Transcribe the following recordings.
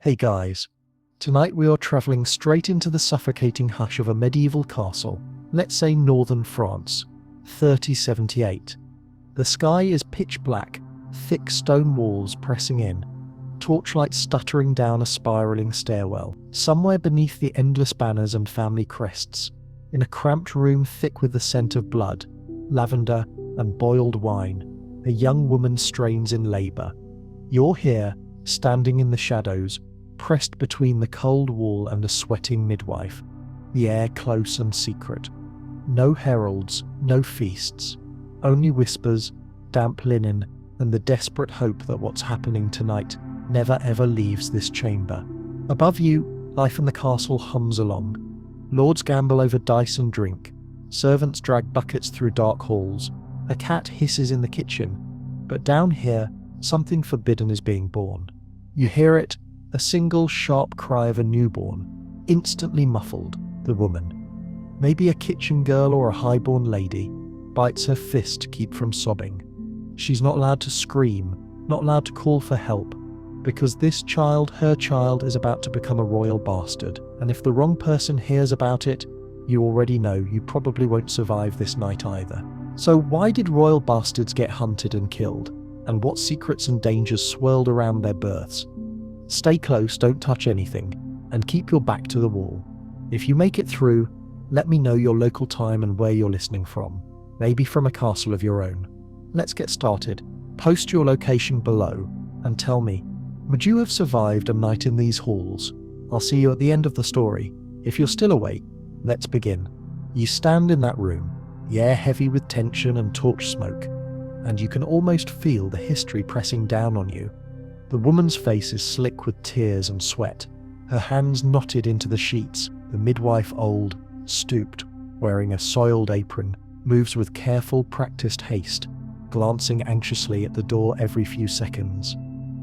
Hey guys, tonight we are travelling straight into the suffocating hush of a medieval castle, let's say northern France, 3078. The sky is pitch black, thick stone walls pressing in, torchlight stuttering down a spiralling stairwell. Somewhere beneath the endless banners and family crests, in a cramped room thick with the scent of blood, lavender and boiled wine, a young woman strains in labour. You're here, standing in the shadows, pressed between the cold wall and a sweating midwife, the air close and secret. No heralds, no feasts, only whispers, damp linen, and the desperate hope that what's happening tonight never ever leaves this chamber. Above you, life in the castle hums along. Lords gamble over dice and drink. Servants drag buckets through dark halls. A cat hisses in the kitchen. But down here, something forbidden is being born. You hear it, a single sharp cry of a newborn, instantly muffled. The woman, maybe a kitchen girl or a highborn lady, bites her fist to keep from sobbing. She's not allowed to scream, not allowed to call for help, because this child, her child, is about to become a royal bastard, and if the wrong person hears about it, you already know you probably won't survive this night either. So why did royal bastards get hunted and killed, and what secrets and dangers swirled around their births? Stay close, don't touch anything, and keep your back to the wall. If you make it through, let me know your local time and where you're listening from, maybe from a castle of your own. Let's get started. Post your location below, and tell me, would you have survived a night in these halls? I'll see you at the end of the story. If you're still awake, let's begin. You stand in that room, the air heavy with tension and torch smoke, and you can almost feel the history pressing down on you. The woman's face is slick with tears and sweat, her hands knotted into the sheets. The midwife, old, stooped, wearing a soiled apron, moves with careful, practiced haste, glancing anxiously at the door every few seconds.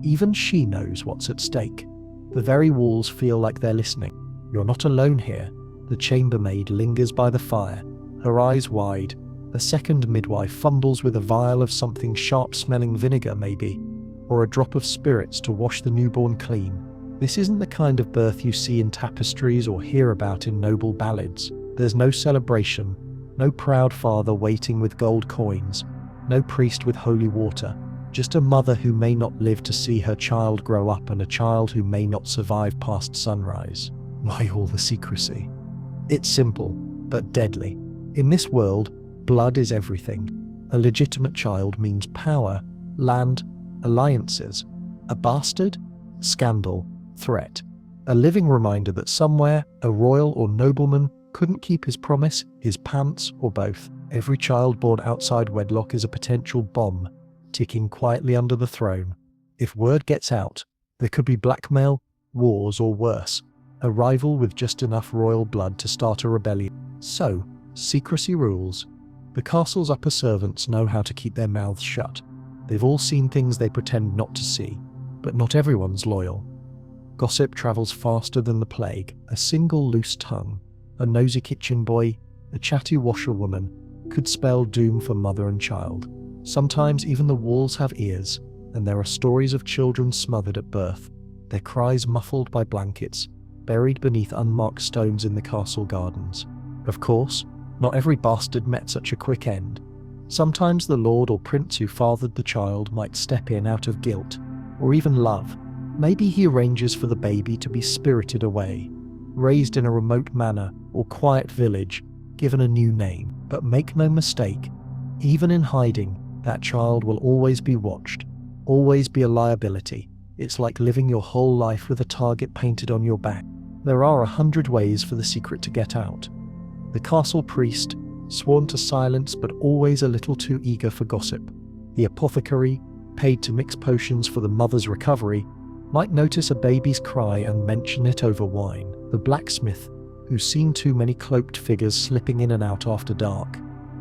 Even she knows what's at stake. The very walls feel like they're listening. You're not alone here. The chambermaid lingers by the fire, her eyes wide. The second midwife fumbles with a vial of something sharp-smelling vinegar maybe, or a drop of spirits to wash the newborn clean. This isn't the kind of birth you see in tapestries or hear about in noble ballads. There's no celebration, no proud father waiting with gold coins, no priest with holy water, just a mother who may not live to see her child grow up and a child who may not survive past sunrise. Why all the secrecy? It's simple, but deadly. In this world, blood is everything. A legitimate child means power, land, alliances. A bastard? Scandal, threat. A living reminder that somewhere, a royal or nobleman couldn't keep his promise, his pants, or both. Every child born outside wedlock is a potential bomb, ticking quietly under the throne. If word gets out, there could be blackmail, wars, or worse, a rival with just enough royal blood to start a rebellion. So, secrecy rules. The castle's upper servants know how to keep their mouths shut. They've all seen things they pretend not to see, but not everyone's loyal. Gossip travels faster than the plague. A single loose tongue, a nosy kitchen boy, a chatty washerwoman could spell doom for mother and child. Sometimes even the walls have ears, and there are stories of children smothered at birth, their cries muffled by blankets, buried beneath unmarked stones in the castle gardens. Of course, not every bastard met such a quick end. Sometimes the lord or prince who fathered the child might step in out of guilt, or even love. Maybe he arranges for the baby to be spirited away, raised in a remote manor or quiet village, given a new name. But make no mistake, even in hiding, that child will always be watched, always be a liability. It's like living your whole life with a target painted on your back. There are 100 ways for the secret to get out. The castle priest, sworn to silence but always a little too eager for gossip. The apothecary, paid to mix potions for the mother's recovery, might notice a baby's cry and mention it over wine. The blacksmith, who's seen too many cloaked figures slipping in and out after dark.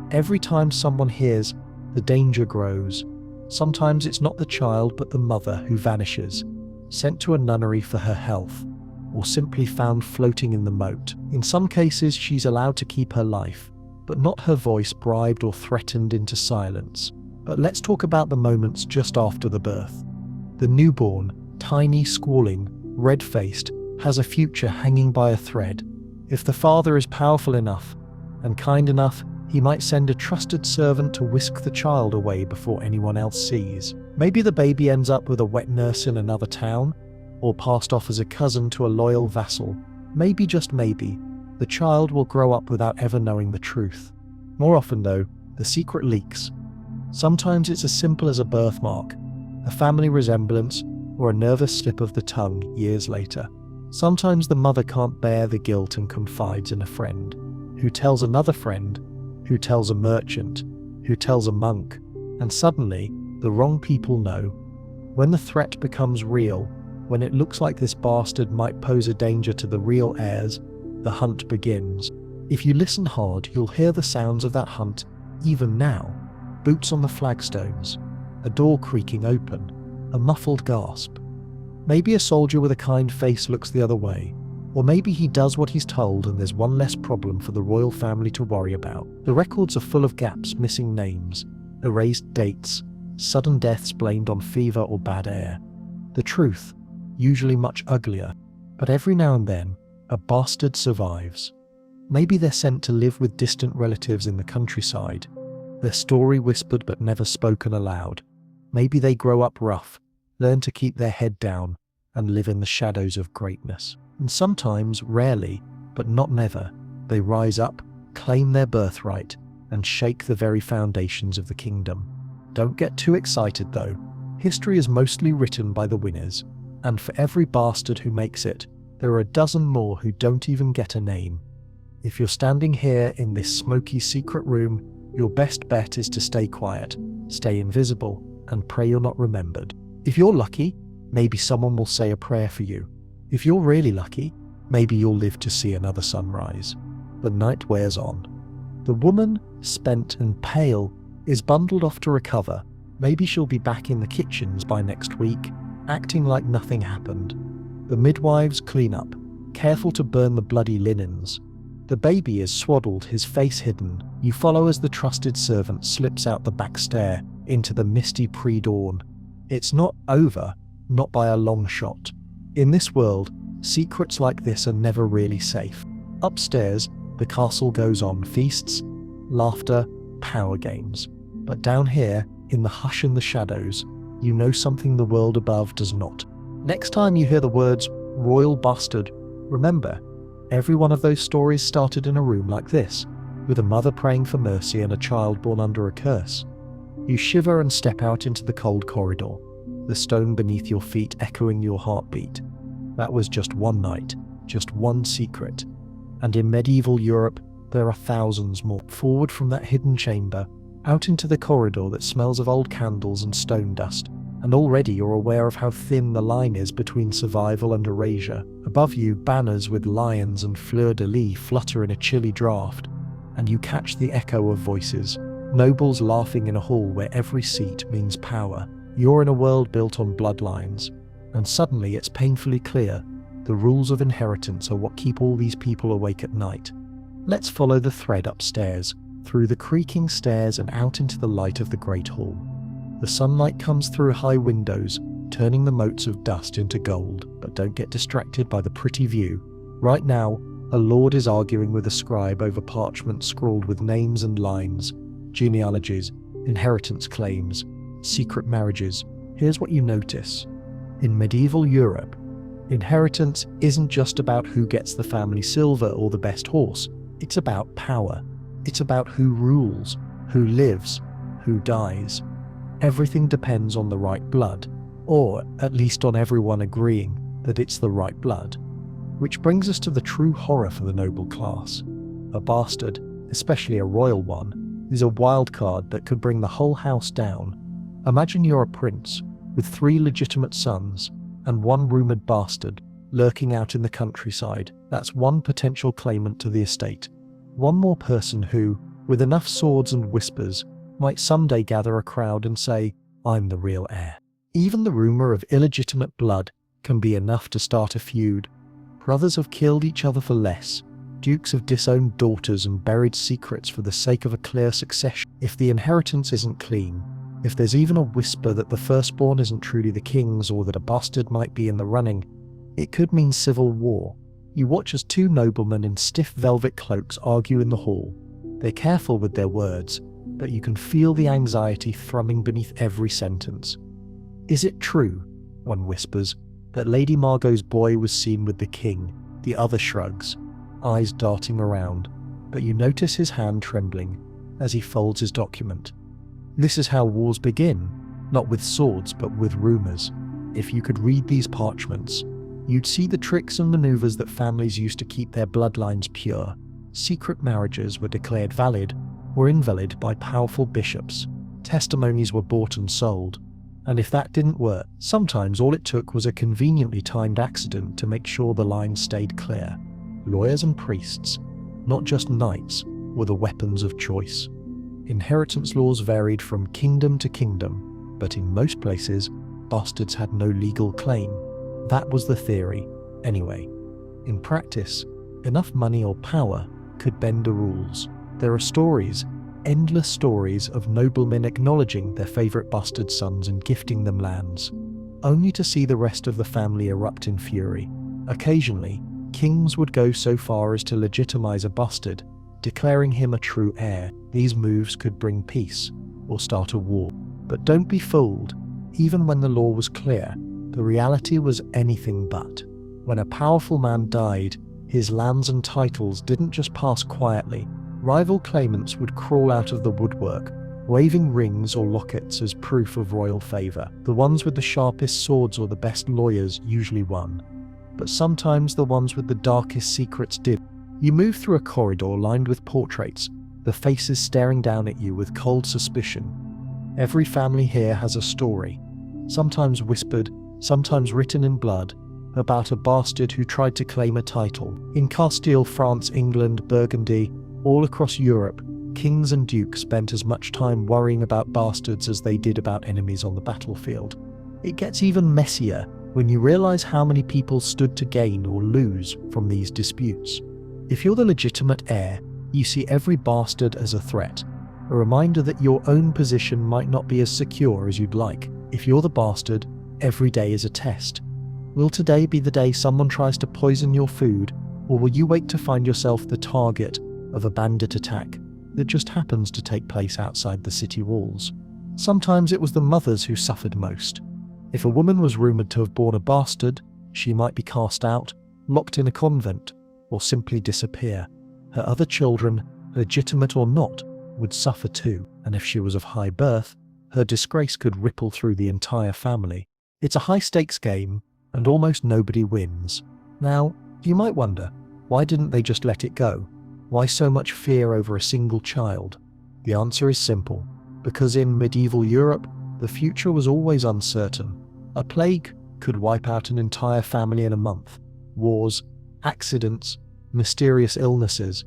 Every time someone hears, the danger grows. Sometimes it's not the child but the mother who vanishes, sent to a nunnery for her health, or simply found floating in the moat. In some cases she's allowed to keep her life, but not her voice bribed or threatened into silence. But let's talk about the moments just after the birth. The newborn, tiny, squalling, red-faced, has a future hanging by a thread. If the father is powerful enough and kind enough, he might send a trusted servant to whisk the child away before anyone else sees. Maybe the baby ends up with a wet nurse in another town, or passed off as a cousin to a loyal vassal. Maybe, just maybe, the child will grow up without ever knowing the truth. More often though, the secret leaks. Sometimes it's as simple as a birthmark, a family resemblance, or a nervous slip of the tongue years later. Sometimes the mother can't bear the guilt and confides in a friend, who tells another friend, who tells a merchant, who tells a monk, and suddenly the wrong people know. When the threat becomes real, when it looks like this bastard might pose a danger to the real heirs, the hunt begins. If you listen hard, you'll hear the sounds of that hunt even now. Boots on the flagstones, a door creaking open, a muffled gasp. Maybe a soldier with a kind face looks the other way, or maybe he does what he's told and there's one less problem for the royal family to worry about. The records are full of gaps, missing names, erased dates, sudden deaths blamed on fever or bad air. The truth, usually much uglier, but every now and then, a bastard survives. Maybe they're sent to live with distant relatives in the countryside, their story whispered but never spoken aloud. Maybe they grow up rough, learn to keep their head down, and live in the shadows of greatness. And sometimes, rarely, but not never, they rise up, claim their birthright, and shake the very foundations of the kingdom. Don't get too excited though. History is mostly written by the winners, and for every bastard who makes it, there are a dozen more who don't even get a name. If you're standing here in this smoky secret room, your best bet is to stay quiet, stay invisible, and pray you're not remembered. If you're lucky, maybe someone will say a prayer for you. If you're really lucky, maybe you'll live to see another sunrise. The night wears on. The woman, spent and pale, is bundled off to recover. Maybe she'll be back in the kitchens by next week, acting like nothing happened. The midwives clean up, careful to burn the bloody linens. The baby is swaddled, his face hidden. You follow as the trusted servant slips out the back stair into the misty pre-dawn. It's not over, not by a long shot. In this world, secrets like this are never really safe. Upstairs, the castle goes on, feasts, laughter, power games. But down here, in the hush and the shadows, you know something the world above does not. Next time you hear the words, royal bastard, remember, every one of those stories started in a room like this, with a mother praying for mercy and a child born under a curse. You shiver and step out into the cold corridor, the stone beneath your feet echoing your heartbeat. That was just one night, just one secret. And in medieval Europe, there are thousands more. Forward from that hidden chamber, out into the corridor that smells of old candles and stone dust, and already you're aware of how thin the line is between survival and erasure. Above you, banners with lions and fleur-de-lis flutter in a chilly draft, and you catch the echo of voices, nobles laughing in a hall where every seat means power. You're in a world built on bloodlines, and suddenly it's painfully clear the rules of inheritance are what keep all these people awake at night. Let's follow the thread upstairs, through the creaking stairs and out into the light of the great hall. The sunlight comes through high windows, turning the motes of dust into gold, but don't get distracted by the pretty view. Right now, a lord is arguing with a scribe over parchment scrawled with names and lines, genealogies, inheritance claims, secret marriages. Here's what you notice. In medieval Europe, inheritance isn't just about who gets the family silver or the best horse. It's about power. It's about who rules, who lives, who dies. Everything depends on the right blood, or at least on everyone agreeing that it's the right blood. Which brings us to the true horror for the noble class. A bastard, especially a royal one, is a wild card that could bring the whole house down. Imagine you're a prince, with 3 legitimate sons, and 1 rumoured bastard, lurking out in the countryside. That's 1 potential claimant to the estate. 1 more person who, with enough swords and whispers, might someday gather a crowd and say, I'm the real heir. Even the rumour of illegitimate blood can be enough to start a feud. Brothers have killed each other for less. Dukes have disowned daughters and buried secrets for the sake of a clear succession. If the inheritance isn't clean, if there's even a whisper that the firstborn isn't truly the king's or that a bastard might be in the running, It could mean civil war. You watch as two noblemen in stiff velvet cloaks argue in the hall. They're careful with their words, but you can feel the anxiety thrumming beneath every sentence. Is it true, one whispers, that Lady Margot's boy was seen with the king? The other shrugs, eyes darting around, but you notice his hand trembling as he folds his document. This is how wars begin, not with swords but with rumours. If you could read these parchments, you'd see the tricks and manoeuvres that families used to keep their bloodlines pure. Secret marriages were declared valid or invalid by powerful bishops. Testimonies were bought and sold. And if that didn't work, sometimes all it took was a conveniently timed accident to make sure the line stayed clear. Lawyers and priests, not just knights, were the weapons of choice. Inheritance laws varied from kingdom to kingdom, but in most places, bastards had no legal claim. That was the theory, anyway. In practice, enough money or power could bend the rules. There are stories, endless stories of noblemen acknowledging their favourite bastard sons and gifting them lands, only to see the rest of the family erupt in fury. Occasionally, kings would go so far as to legitimize a bastard, declaring him a true heir. These moves could bring peace or start a war. But don't be fooled. Even when the law was clear, the reality was anything but. When a powerful man died, his lands and titles didn't just pass quietly. Rival claimants would crawl out of the woodwork, waving rings or lockets as proof of royal favour. The ones with the sharpest swords or the best lawyers usually won. But sometimes the ones with the darkest secrets did. You move through a corridor lined with portraits, the faces staring down at you with cold suspicion. Every family here has a story, sometimes whispered, sometimes written in blood, about a bastard who tried to claim a title. In Castile, France, England, Burgundy, all across Europe, kings and dukes spent as much time worrying about bastards as they did about enemies on the battlefield. It gets even messier when you realise how many people stood to gain or lose from these disputes. If you're the legitimate heir, you see every bastard as a threat, a reminder that your own position might not be as secure as you'd like. If you're the bastard, every day is a test. Will today be the day someone tries to poison your food, or will you wait to find yourself the target of a bandit attack that just happens to take place outside the city walls? Sometimes it was the mothers who suffered most. If a woman was rumoured to have born a bastard, she might be cast out, locked in a convent, or simply disappear. Her other children, legitimate or not, would suffer too, and if she was of high birth, her disgrace could ripple through the entire family. It's a high-stakes game, and almost nobody wins. Now, you might wonder, why didn't they just let it go? Why so much fear over a single child? The answer is simple. Because in medieval Europe, the future was always uncertain. A plague could wipe out an entire family in a month. Wars, accidents, mysterious illnesses.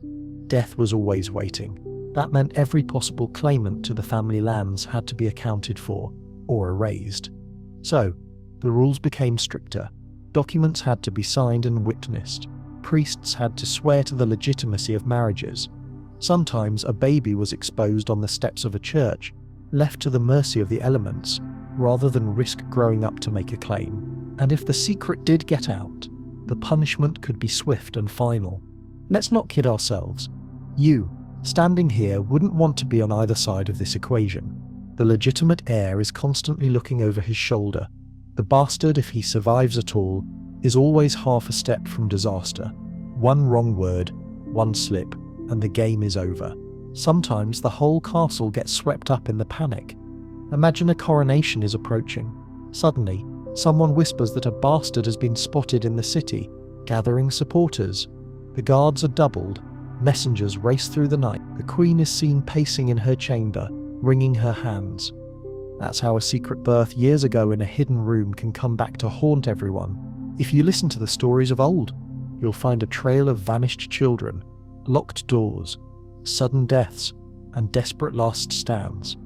Death was always waiting. That meant every possible claimant to the family lands had to be accounted for, or erased. So, the rules became stricter. Documents had to be signed and witnessed. Priests had to swear to the legitimacy of marriages. Sometimes a baby was exposed on the steps of a church, left to the mercy of the elements, rather than risk growing up to make a claim. And if the secret did get out, the punishment could be swift and final. Let's not kid ourselves. You, standing here, wouldn't want to be on either side of this equation. The legitimate heir is constantly looking over his shoulder. The bastard, if he survives at all, is always half a step from disaster. One wrong word, one slip, and the game is over. Sometimes the whole castle gets swept up in the panic. Imagine a coronation is approaching. Suddenly, someone whispers that a bastard has been spotted in the city, gathering supporters. The guards are doubled. Messengers race through the night. The queen is seen pacing in her chamber, wringing her hands. That's how a secret birth years ago in a hidden room can come back to haunt everyone. If you listen to the stories of old, you'll find a trail of vanished children, locked doors, sudden deaths, and desperate last stands.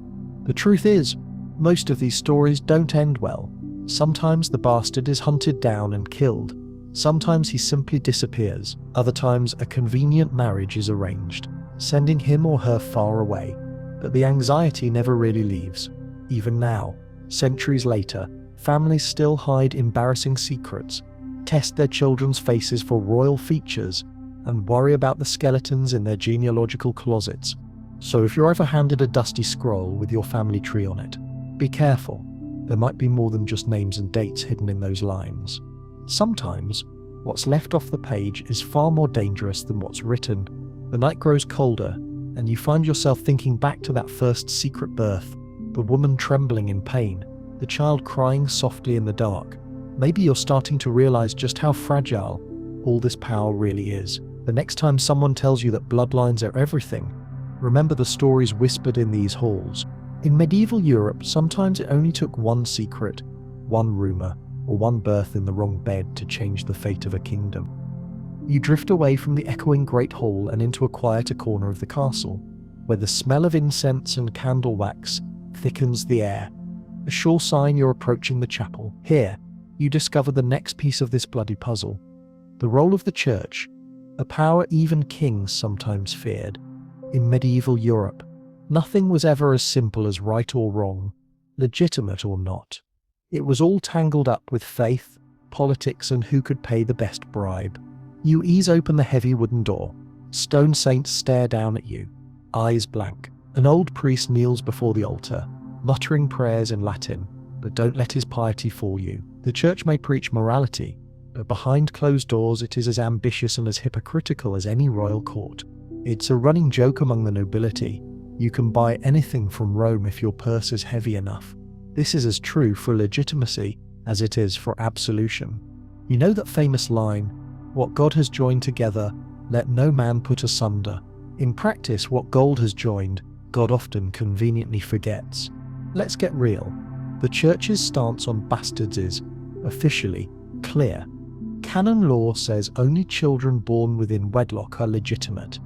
The truth is, most of these stories don't end well. Sometimes the bastard is hunted down and killed. Sometimes he simply disappears. Other times a convenient marriage is arranged, sending him or her far away. But the anxiety never really leaves. Even now, centuries later, families still hide embarrassing secrets, test their children's faces for royal features, and worry about the skeletons in their genealogical closets. So if you're ever handed a dusty scroll with your family tree on it, be careful. There might be more than just names and dates hidden in those lines. Sometimes, what's left off the page is far more dangerous than what's written. The night grows colder, and you find yourself thinking back to that first secret birth, the woman trembling in pain, the child crying softly in the dark. Maybe you're starting to realize just how fragile all this power really is. The next time someone tells you that bloodlines are everything, remember the stories whispered in these halls. In medieval Europe, sometimes it only took one secret, one rumor, or one birth in the wrong bed to change the fate of a kingdom. You drift away from the echoing great hall and into a quieter corner of the castle, where the smell of incense and candle wax thickens the air, a sure sign you're approaching the chapel. Here, you discover the next piece of this bloody puzzle: the role of the church, a power even kings sometimes feared. In medieval Europe, nothing was ever as simple as right or wrong, legitimate or not. It was all tangled up with faith, politics, and who could pay the best bribe. You ease open the heavy wooden door. Stone saints stare down at you, eyes blank. An old priest kneels before the altar, muttering prayers in Latin, but don't let his piety fool you. The church may preach morality, but behind closed doors it is as ambitious and as hypocritical as any royal court. It's a running joke among the nobility. You can buy anything from Rome if your purse is heavy enough. This is as true for legitimacy as it is for absolution. You know that famous line, "What God has joined together, let no man put asunder." In practice, what gold has joined, God often conveniently forgets. Let's get real. The church's stance on bastards is, officially, clear. Canon law says only children born within wedlock are legitimate.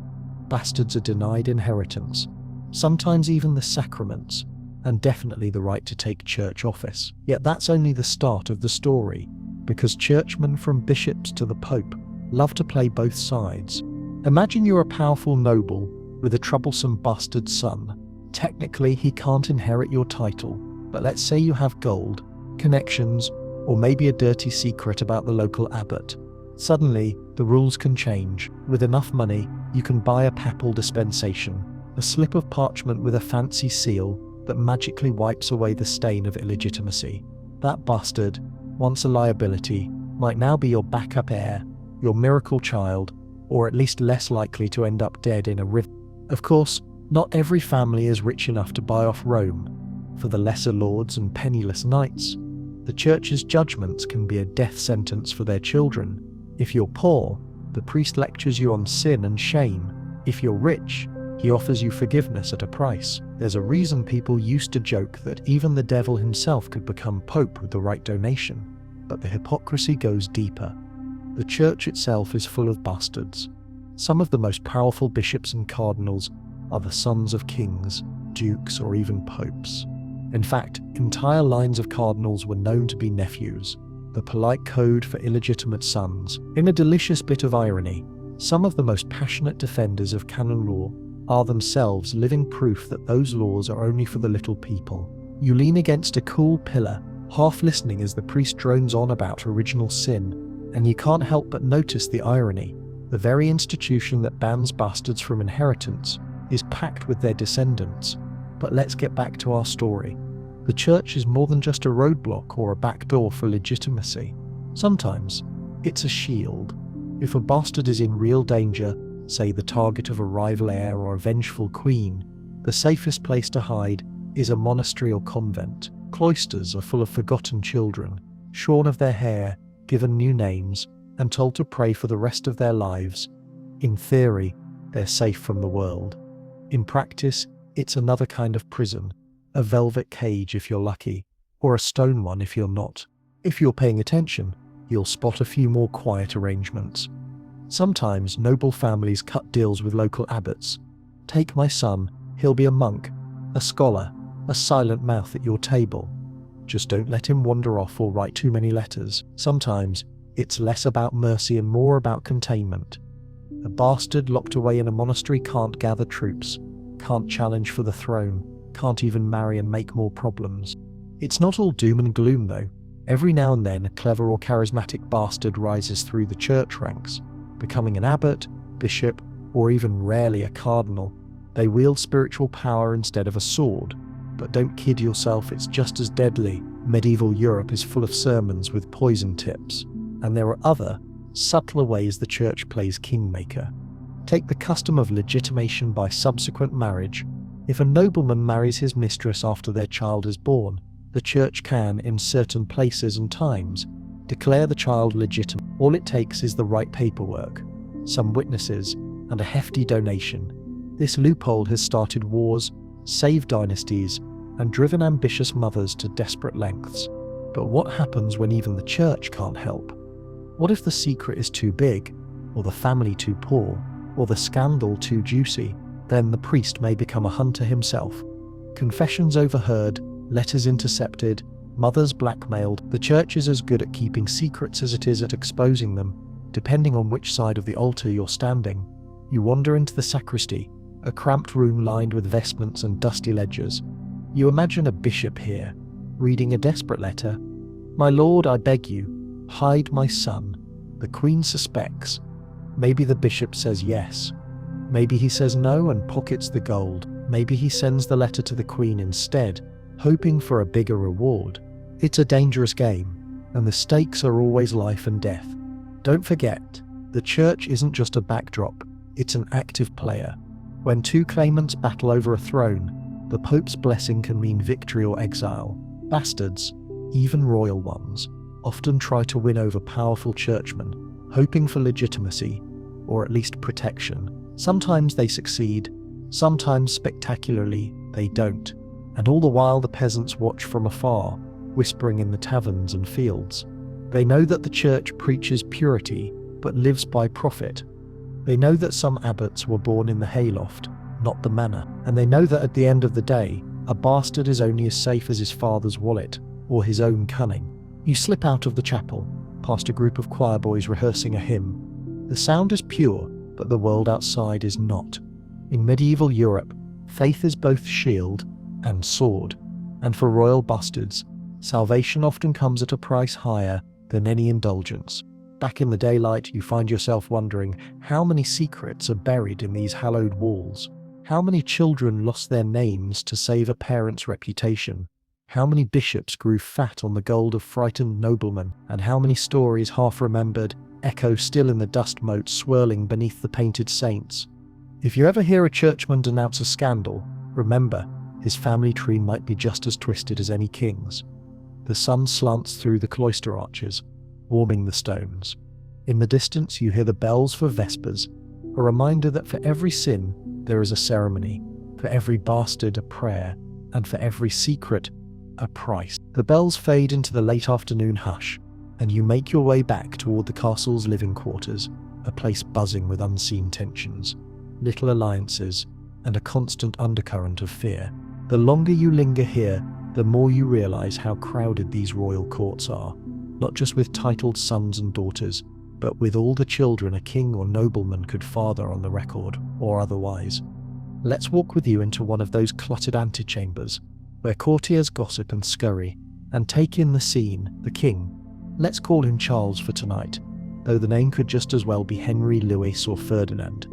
Bastards are denied inheritance, sometimes even the sacraments, and definitely the right to take church office. Yet that's only the start of the story, because churchmen from bishops to the Pope love to play both sides. Imagine you're a powerful noble with a troublesome bastard son. Technically, he can't inherit your title, but let's say you have gold, connections, or maybe a dirty secret about the local abbot. Suddenly, the rules can change. With enough money, you can buy a papal dispensation, a slip of parchment with a fancy seal that magically wipes away the stain of illegitimacy. That bastard, once a liability, might now be your backup heir, your miracle child, or at least less likely to end up dead in a river. Of course, not every family is rich enough to buy off Rome. For the lesser lords and penniless knights, the church's judgments can be a death sentence for their children. If you're poor, the priest lectures you on sin and shame. If you're rich, he offers you forgiveness at a price. There's a reason people used to joke that even the devil himself could become pope with the right donation. But the hypocrisy goes deeper. The church itself is full of bastards. Some of the most powerful bishops and cardinals are the sons of kings, dukes, or even popes. In fact, entire lines of cardinals were known to be nephews, the polite code for illegitimate sons. In a delicious bit of irony, some of the most passionate defenders of canon law are themselves living proof that those laws are only for the little people. You lean against a cool pillar, half listening as the priest drones on about original sin, and you can't help but notice the irony. The very institution that bans bastards from inheritance is packed with their descendants. But let's get back to our story. The church is more than just a roadblock or a backdoor for legitimacy. Sometimes, it's a shield. If a bastard is in real danger, say the target of a rival heir or a vengeful queen, the safest place to hide is a monastery or convent. Cloisters are full of forgotten children, shorn of their hair, given new names, and told to pray for the rest of their lives. In theory, they're safe from the world. In practice, it's another kind of prison, a velvet cage if you're lucky, or a stone one if you're not. If you're paying attention, you'll spot a few more quiet arrangements. Sometimes noble families cut deals with local abbots. Take my son, he'll be a monk, a scholar, a silent mouth at your table. Just don't let him wander off or write too many letters. Sometimes, it's less about mercy and more about containment. A bastard locked away in a monastery can't gather troops, can't challenge for the throne, can't even marry and make more problems. It's not all doom and gloom though. Every now and then a clever or charismatic bastard rises through the church ranks, becoming an abbot, bishop, or even rarely a cardinal. They wield spiritual power instead of a sword. But don't kid yourself, it's just as deadly. Medieval Europe is full of sermons with poison tips. And there are other, subtler ways the church plays kingmaker. Take the custom of legitimation by subsequent marriage. If a nobleman marries his mistress after their child is born, the church can, in certain places and times, declare the child legitimate. All it takes is the right paperwork, some witnesses, and a hefty donation. This loophole has started wars, saved dynasties, and driven ambitious mothers to desperate lengths. But what happens when even the church can't help? What if the secret is too big, or the family too poor, or the scandal too juicy? Then the priest may become a hunter himself. Confessions overheard, letters intercepted, mothers blackmailed. The church is as good at keeping secrets as it is at exposing them, depending on which side of the altar you're standing. You wander into the sacristy, a cramped room lined with vestments and dusty ledgers. You imagine a bishop here, reading a desperate letter. "My lord, I beg you, hide my son. The queen suspects." Maybe the bishop says yes. Maybe he says no and pockets the gold. Maybe he sends the letter to the queen instead, hoping for a bigger reward. It's a dangerous game, and the stakes are always life and death. Don't forget, the church isn't just a backdrop, it's an active player. When two claimants battle over a throne, the Pope's blessing can mean victory or exile. Bastards, even royal ones, often try to win over powerful churchmen, hoping for legitimacy, or at least protection. Sometimes they succeed, sometimes spectacularly they don't. And all the while the peasants watch from afar, whispering in the taverns and fields. They know that the church preaches purity, but lives by profit. They know that some abbots were born in the hayloft, not the manor. And they know that at the end of the day, a bastard is only as safe as his father's wallet, or his own cunning. You slip out of the chapel, past a group of choir boys rehearsing a hymn. The sound is pure, but the world outside is not. In medieval Europe, faith is both shield and sword. And for royal bastards, salvation often comes at a price higher than any indulgence. Back in the daylight, you find yourself wondering how many secrets are buried in these hallowed walls. How many children lost their names to save a parent's reputation? How many bishops grew fat on the gold of frightened noblemen? And how many stories, half remembered, echo still in the dust motes swirling beneath the painted saints? If you ever hear a churchman denounce a scandal, remember, his family tree might be just as twisted as any king's. The sun slants through the cloister arches, warming the stones. In the distance you hear the bells for vespers, a reminder that for every sin there is a ceremony, for every bastard a prayer, and for every secret a price. The bells fade into the late afternoon hush, and you make your way back toward the castle's living quarters, a place buzzing with unseen tensions, little alliances, and a constant undercurrent of fear. The longer you linger here, the more you realize how crowded these royal courts are, not just with titled sons and daughters, but with all the children a king or nobleman could father on the record, or otherwise. Let's walk with you into one of those cluttered antechambers, where courtiers gossip and scurry, and take in the scene, the king. Let's call him Charles for tonight, though the name could just as well be Henry, Louis, or Ferdinand.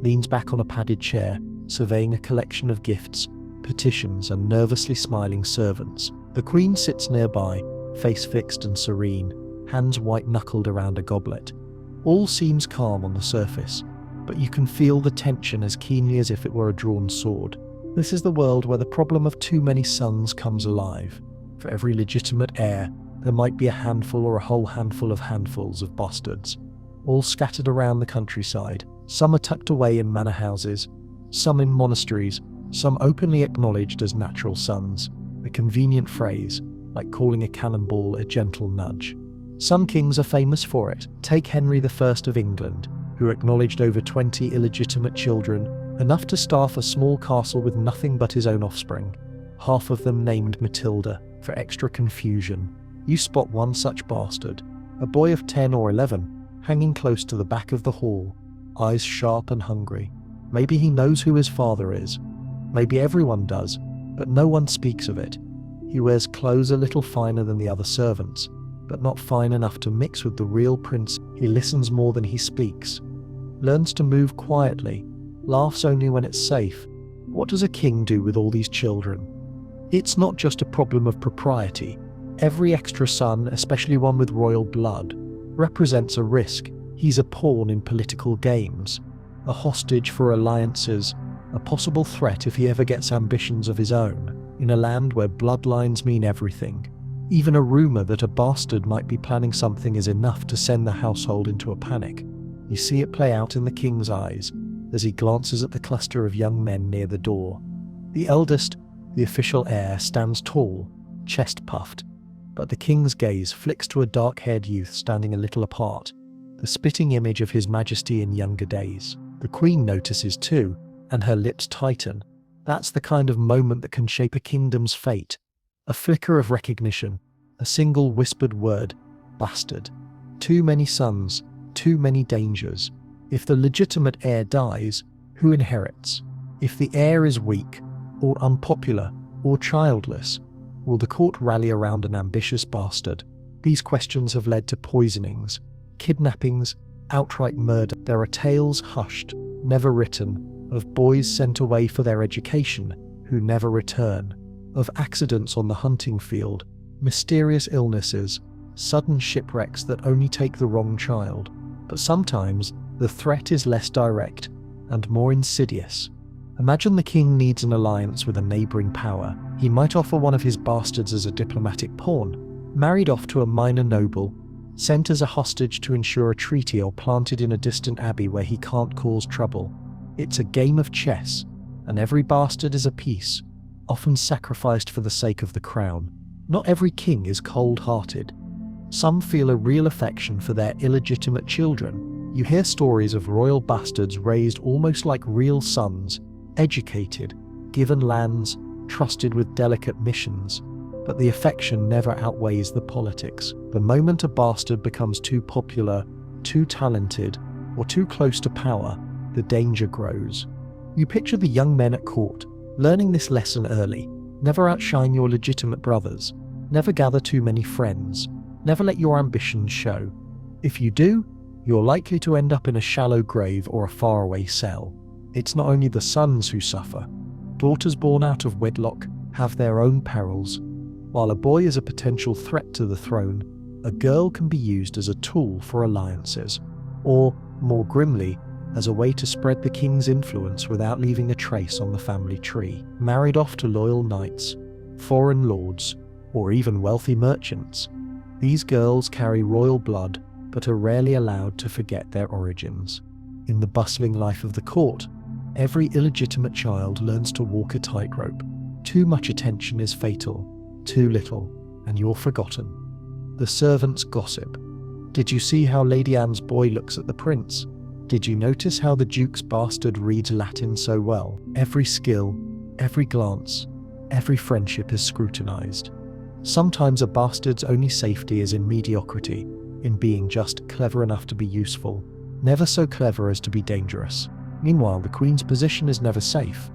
Leans back on a padded chair, surveying a collection of gifts, petitions, and nervously smiling servants. The Queen sits nearby, face fixed and serene, hands white-knuckled around a goblet. All seems calm on the surface, but you can feel the tension as keenly as if it were a drawn sword. This is the world where the problem of too many sons comes alive. For every legitimate heir, there might be a handful or a whole handful of handfuls of bastards, all scattered around the countryside. Some are tucked away in manor houses, some in monasteries, some openly acknowledged as natural sons, a convenient phrase, like calling a cannonball a gentle nudge. Some kings are famous for it. Take Henry I of England, who acknowledged over 20 illegitimate children, enough to staff a small castle with nothing but his own offspring, half of them named Matilda, for extra confusion. You spot one such bastard, a boy of 10 or 11, hanging close to the back of the hall, eyes sharp and hungry. Maybe he knows who his father is. Maybe everyone does, but no one speaks of it. He wears clothes a little finer than the other servants, but not fine enough to mix with the real prince. He listens more than he speaks, learns to move quietly, laughs only when it's safe. What does a king do with all these children? It's not just a problem of propriety. Every extra son, especially one with royal blood, represents a risk. He's a pawn in political games, a hostage for alliances, a possible threat if he ever gets ambitions of his own, in a land where bloodlines mean everything. Even a rumor that a bastard might be planning something is enough to send the household into a panic. You see it play out in the king's eyes as he glances at the cluster of young men near the door. The eldest, the official heir, stands tall, chest puffed, but the king's gaze flicks to a dark-haired youth standing a little apart, the spitting image of his majesty in younger days. The queen notices too, and her lips tighten. That's the kind of moment that can shape a kingdom's fate. A flicker of recognition, a single whispered word, bastard. Too many sons, too many dangers. If the legitimate heir dies, who inherits? If the heir is weak, or unpopular, or childless, will the court rally around an ambitious bastard? These questions have led to poisonings, kidnappings, outright murder. There are tales hushed, never written, of boys sent away for their education who never return, of accidents on the hunting field, mysterious illnesses, sudden shipwrecks that only take the wrong child. But sometimes the threat is less direct and more insidious. Imagine the king needs an alliance with a neighbouring power. He might offer one of his bastards as a diplomatic pawn, married off to a minor noble, sent as a hostage to ensure a treaty, or planted in a distant abbey where he can't cause trouble. It's a game of chess, and every bastard is a piece, often sacrificed for the sake of the crown. Not every king is cold-hearted. Some feel a real affection for their illegitimate children. You hear stories of royal bastards raised almost like real sons, educated, given lands, trusted with delicate missions. But the affection never outweighs the politics. The moment a bastard becomes too popular, too talented, or too close to power, the danger grows. You picture the young men at court, learning this lesson early. Never outshine your legitimate brothers. Never gather too many friends. Never let your ambitions show. If you do, you're likely to end up in a shallow grave or a faraway cell. It's not only the sons who suffer. Daughters born out of wedlock have their own perils. While a boy is a potential threat to the throne, a girl can be used as a tool for alliances, or, more grimly, as a way to spread the king's influence without leaving a trace on the family tree. Married off to loyal knights, foreign lords, or even wealthy merchants, these girls carry royal blood but are rarely allowed to forget their origins. In the bustling life of the court, every illegitimate child learns to walk a tightrope. Too much attention is fatal, too little, and you're forgotten. The servants gossip. Did you see how Lady Anne's boy looks at the prince? Did you notice how the Duke's bastard reads Latin so well? Every skill, every glance, every friendship is scrutinized. Sometimes a bastard's only safety is in mediocrity, in being just clever enough to be useful, never so clever as to be dangerous. Meanwhile, the Queen's position is never safe.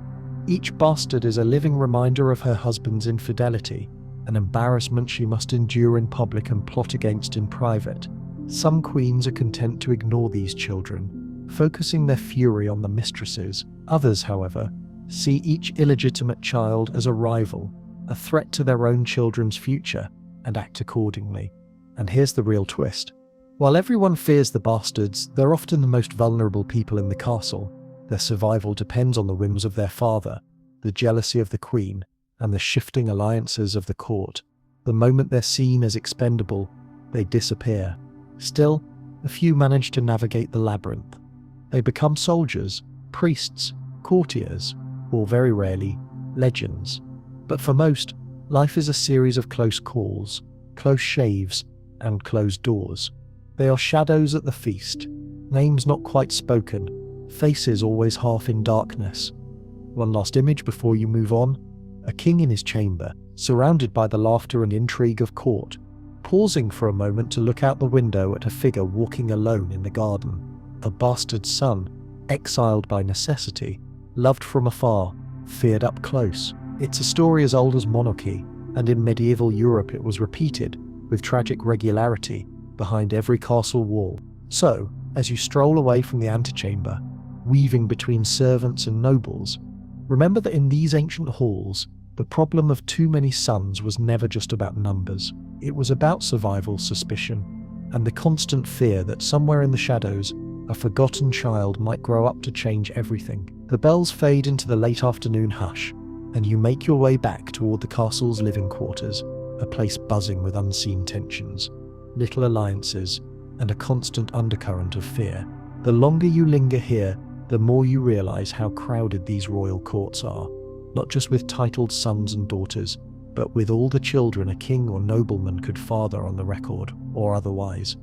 Each bastard is a living reminder of her husband's infidelity, an embarrassment she must endure in public and plot against in private. Some queens are content to ignore these children, focusing their fury on the mistresses. Others, however, see each illegitimate child as a rival, a threat to their own children's future, and act accordingly. And here's the real twist. While everyone fears the bastards, they're often the most vulnerable people in the castle. Their survival depends on the whims of their father, the jealousy of the queen, and the shifting alliances of the court. The moment they're seen as expendable, they disappear. Still, a few manage to navigate the labyrinth. They become soldiers, priests, courtiers, or very rarely, legends. But for most, life is a series of close calls, close shaves, and closed doors. They are shadows at the feast, names not quite spoken, faces always half in darkness. One last image before you move on: a king in his chamber, surrounded by the laughter and intrigue of court, pausing for a moment to look out the window at a figure walking alone in the garden. A bastard son, exiled by necessity, loved from afar, feared up close. It's a story as old as monarchy, and in medieval Europe it was repeated. with tragic regularity behind every castle wall. So, as you stroll away from the antechamber, weaving between servants and nobles, remember that in these ancient halls, the problem of too many sons was never just about numbers. It was about survival, suspicion, and the constant fear that somewhere in the shadows, a forgotten child might grow up to change everything. The bells fade into the late afternoon hush, and you make your way back toward the castle's living quarters, a place buzzing with unseen tensions, little alliances, and a constant undercurrent of fear. The longer you linger here, the more you realize how crowded these royal courts are, not just with titled sons and daughters, but with all the children a king or nobleman could father on the record, or otherwise.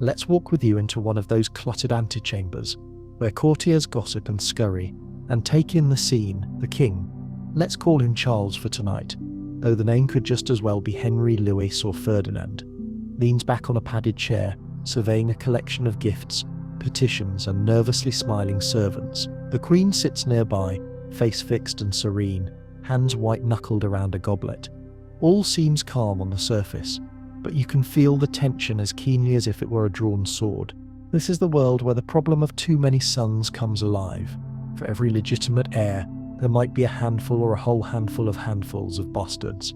Let's walk with you into one of those cluttered antechambers, where courtiers gossip and scurry, and take in the scene. The king, let's call him Charles for tonight, though the name could just as well be Henry, Louis, or Ferdinand, leans back on a padded chair, surveying a collection of gifts, petitions, and nervously smiling servants. The queen sits nearby, face fixed and serene, hands white-knuckled around a goblet. All seems calm on the surface, but you can feel the tension as keenly as if it were a drawn sword. This is the world where the problem of too many sons comes alive. For every legitimate heir, there might be a handful or a whole handful of handfuls of bastards,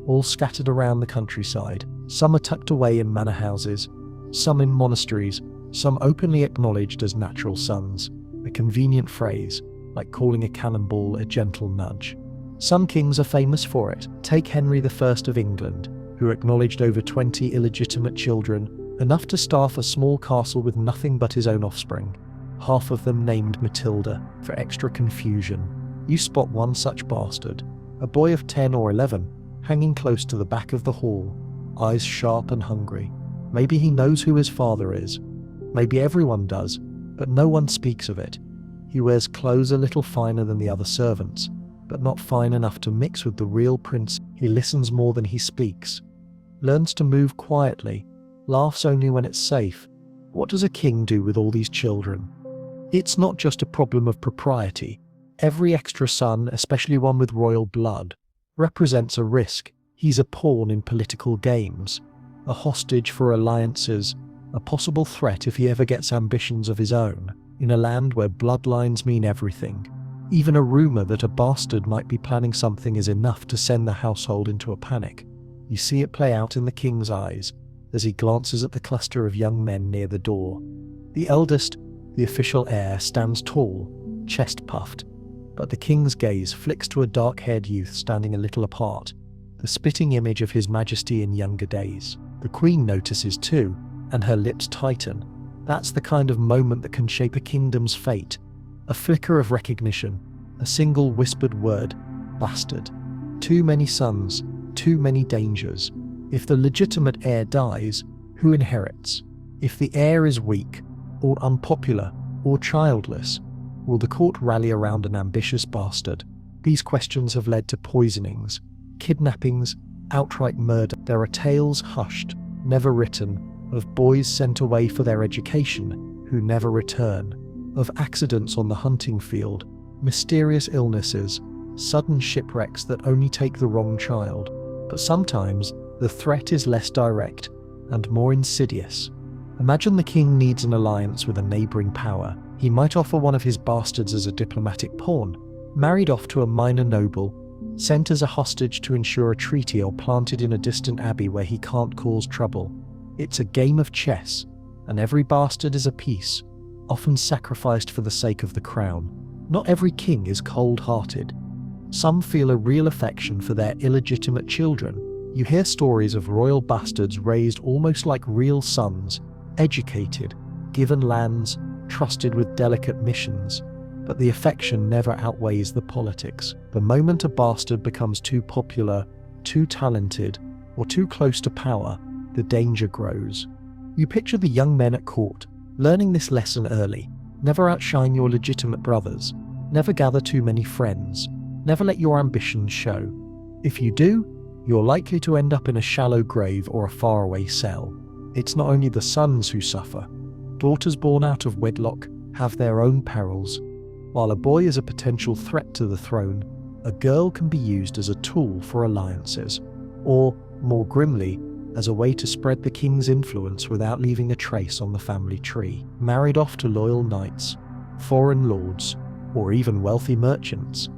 all scattered around the countryside. Some are tucked away in manor houses, some in monasteries, some openly acknowledged as natural sons, a convenient phrase, like calling a cannonball a gentle nudge. Some kings are famous for it. Take Henry I of England, who acknowledged over 20 illegitimate children, enough to staff a small castle with nothing but his own offspring, half of them named Matilda, for extra confusion. You spot one such bastard, a boy of 10 or 11, hanging close to the back of the hall, eyes sharp and hungry. Maybe he knows who his father is. Maybe everyone does, but no one speaks of it. He wears clothes a little finer than the other servants, but not fine enough to mix with the real prince. He listens more than he speaks, learns to move quietly, laughs only when it's safe. What does a king do with all these children? It's not just a problem of propriety. Every extra son, especially one with royal blood, represents a risk. He's a pawn in political games, a hostage for alliances, a possible threat if he ever gets ambitions of his own. In a land where bloodlines mean everything, even a rumor that a bastard might be planning something is enough to send the household into a panic. You see it play out in the king's eyes as he glances at the cluster of young men near the door. The eldest, the official heir, stands tall, chest puffed, but the king's gaze flicks to a dark-haired youth standing a little apart, the spitting image of his majesty in younger days. The queen notices too, and her lips tighten. That's the kind of moment that can shape a kingdom's fate. A flicker of recognition, a single whispered word, bastard. Too many sons, too many dangers. If the legitimate heir dies, who inherits? If the heir is weak, or unpopular, or childless, will the court rally around an ambitious bastard? These questions have led to poisonings, kidnappings, outright murder. There are tales hushed, never written, of boys sent away for their education who never return, of accidents on the hunting field, mysterious illnesses, sudden shipwrecks that only take the wrong child. But sometimes the threat is less direct and more insidious. Imagine the king needs an alliance with a neighboring power. He might offer one of his bastards as a diplomatic pawn, married off to a minor noble, sent as a hostage to ensure a treaty, or planted in a distant abbey where he can't cause trouble. It's a game of chess, and every bastard is a piece, often sacrificed for the sake of the crown. Not every king is cold-hearted. Some feel a real affection for their illegitimate children. You hear stories of royal bastards raised almost like real sons, educated, given lands, trusted with delicate missions. But the affection never outweighs the politics. The moment a bastard becomes too popular, too talented, or too close to power, the danger grows. You picture the young men at court, learning this lesson early. Never outshine your legitimate brothers. Never gather too many friends. Never let your ambitions show. If you do, you're likely to end up in a shallow grave or a faraway cell. It's not only the sons who suffer. Daughters born out of wedlock have their own perils. While a boy is a potential threat to the throne, a girl can be used as a tool for alliances. Or, more grimly, as a way to spread the king's influence without leaving a trace on the family tree. Married off to loyal knights, foreign lords, or even wealthy merchants,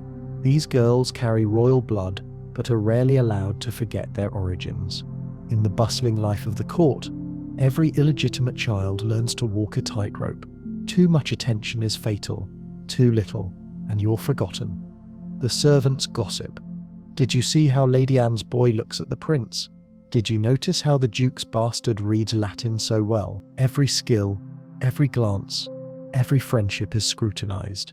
these girls carry royal blood but are rarely allowed to forget their origins. In the bustling life of the court, every illegitimate child learns to walk a tightrope. Too much attention is fatal, too little, and you're forgotten. The servants gossip. Did you see how Lady Anne's boy looks at the prince? Did you notice how the Duke's bastard reads Latin so well? Every skill, every glance, every friendship is scrutinized.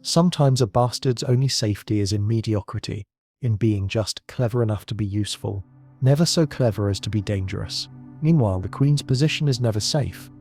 Sometimes a bastard's only safety is in mediocrity, in being just clever enough to be useful, never so clever as to be dangerous. Meanwhile, the Queen's position is never safe.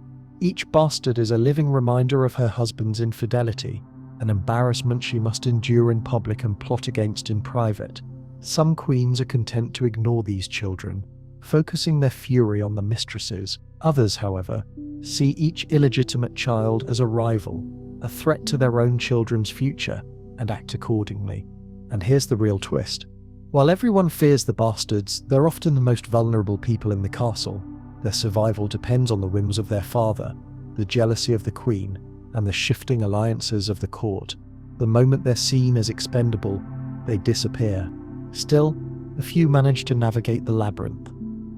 Each bastard is a living reminder of her husband's infidelity, an embarrassment she must endure in public and plot against in private. Some queens are content to ignore these children, focusing their fury on the mistresses. Others, however, see each illegitimate child as a rival, a threat to their own children's future, and act accordingly. And here's the real twist. While everyone fears the bastards, they're often the most vulnerable people in the castle. Their survival depends on the whims of their father, the jealousy of the queen, and the shifting alliances of the court. The moment they're seen as expendable, they disappear. Still, a few manage to navigate the labyrinth.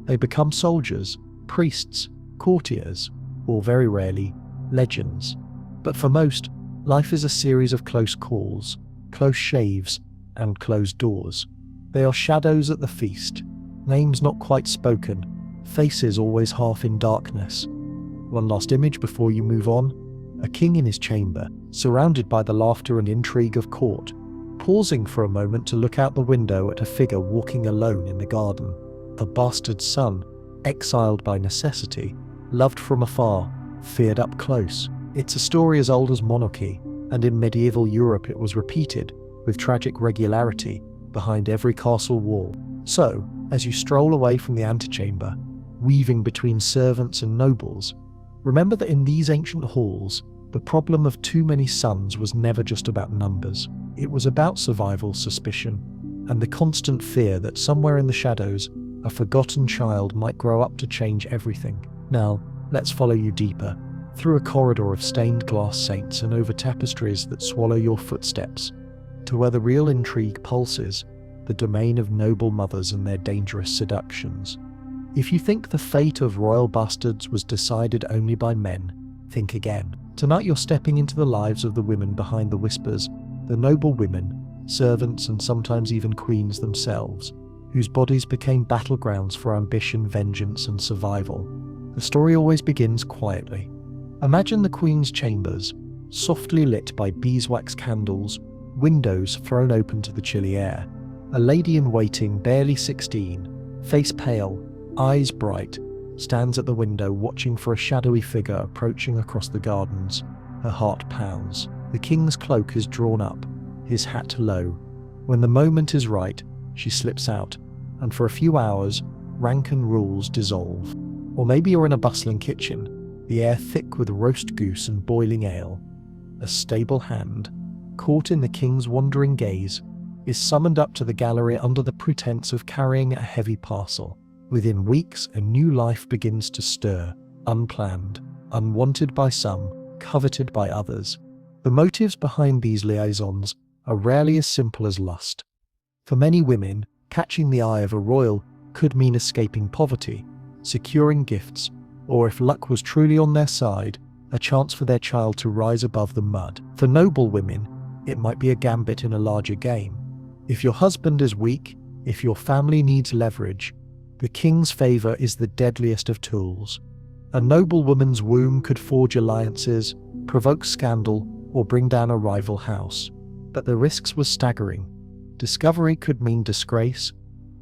They become soldiers, priests, courtiers, or very rarely, legends. But for most, life is a series of close calls, close shaves, and closed doors. They are shadows at the feast, names not quite spoken, faces always half in darkness. One last image before you move on: a king in his chamber, surrounded by the laughter and intrigue of court, pausing for a moment to look out the window at a figure walking alone in the garden. A bastard son, exiled by necessity, loved from afar, feared up close. It's a story as old as monarchy, and in medieval Europe it was repeated, with tragic regularity, behind every castle wall. So, as you stroll away from the antechamber, weaving between servants and nobles, remember that in these ancient halls, the problem of too many sons was never just about numbers. It was about survival, suspicion, and the constant fear that somewhere in the shadows, a forgotten child might grow up to change everything. Now, let's follow you deeper, through a corridor of stained glass saints and over tapestries that swallow your footsteps, to where the real intrigue pulses, the domain of noble mothers and their dangerous seductions. If you think the fate of royal bastards was decided only by men, think again. Tonight you're stepping into the lives of the women behind the whispers, the noble women, servants, and sometimes even queens themselves, whose bodies became battlegrounds for ambition, vengeance, and survival. The story always begins quietly. Imagine the queen's chambers, softly lit by beeswax candles, windows thrown open to the chilly air. A lady in waiting, barely 16, face pale, eyes bright, stands at the window watching for a shadowy figure approaching across the gardens. Her heart pounds. The king's cloak is drawn up, his hat low. When the moment is right, she slips out, and for a few hours, rank and rules dissolve. Or maybe you're in a bustling kitchen, the air thick with roast goose and boiling ale. A stable hand, caught in the king's wandering gaze, is summoned up to the gallery under the pretense of carrying a heavy parcel. Within weeks, a new life begins to stir, unplanned, unwanted by some, coveted by others. The motives behind these liaisons are rarely as simple as lust. For many women, catching the eye of a royal could mean escaping poverty, securing gifts, or if luck was truly on their side, a chance for their child to rise above the mud. For noble women, it might be a gambit in a larger game. If your husband is weak, if your family needs leverage, the king's favor is the deadliest of tools. A noble woman's womb could forge alliances, provoke scandal, or bring down a rival house. But the risks were staggering. Discovery could mean disgrace,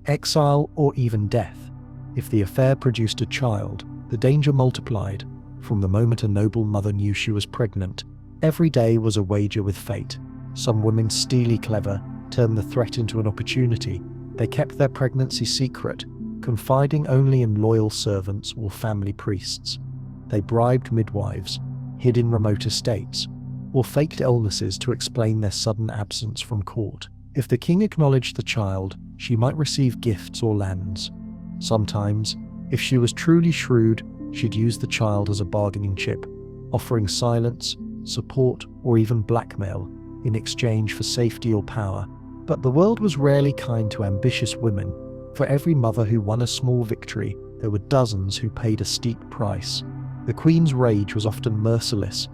exile, or even death. If the affair produced a child, the danger multiplied. From the moment a noble mother knew she was pregnant, every day was a wager with fate. Some women, steely clever, turned the threat into an opportunity. They kept their pregnancy secret, confiding only in loyal servants or family priests. They bribed midwives, hid in remote estates, or faked illnesses to explain their sudden absence from court. If the king acknowledged the child, she might receive gifts or lands. Sometimes, If she was truly shrewd, she'd use the child as a bargaining chip, offering silence, support, or even blackmail in exchange for safety or power. But the world was rarely kind to ambitious women. For every mother who won a small victory, there were dozens who paid a steep price. The Queen's rage was often merciless.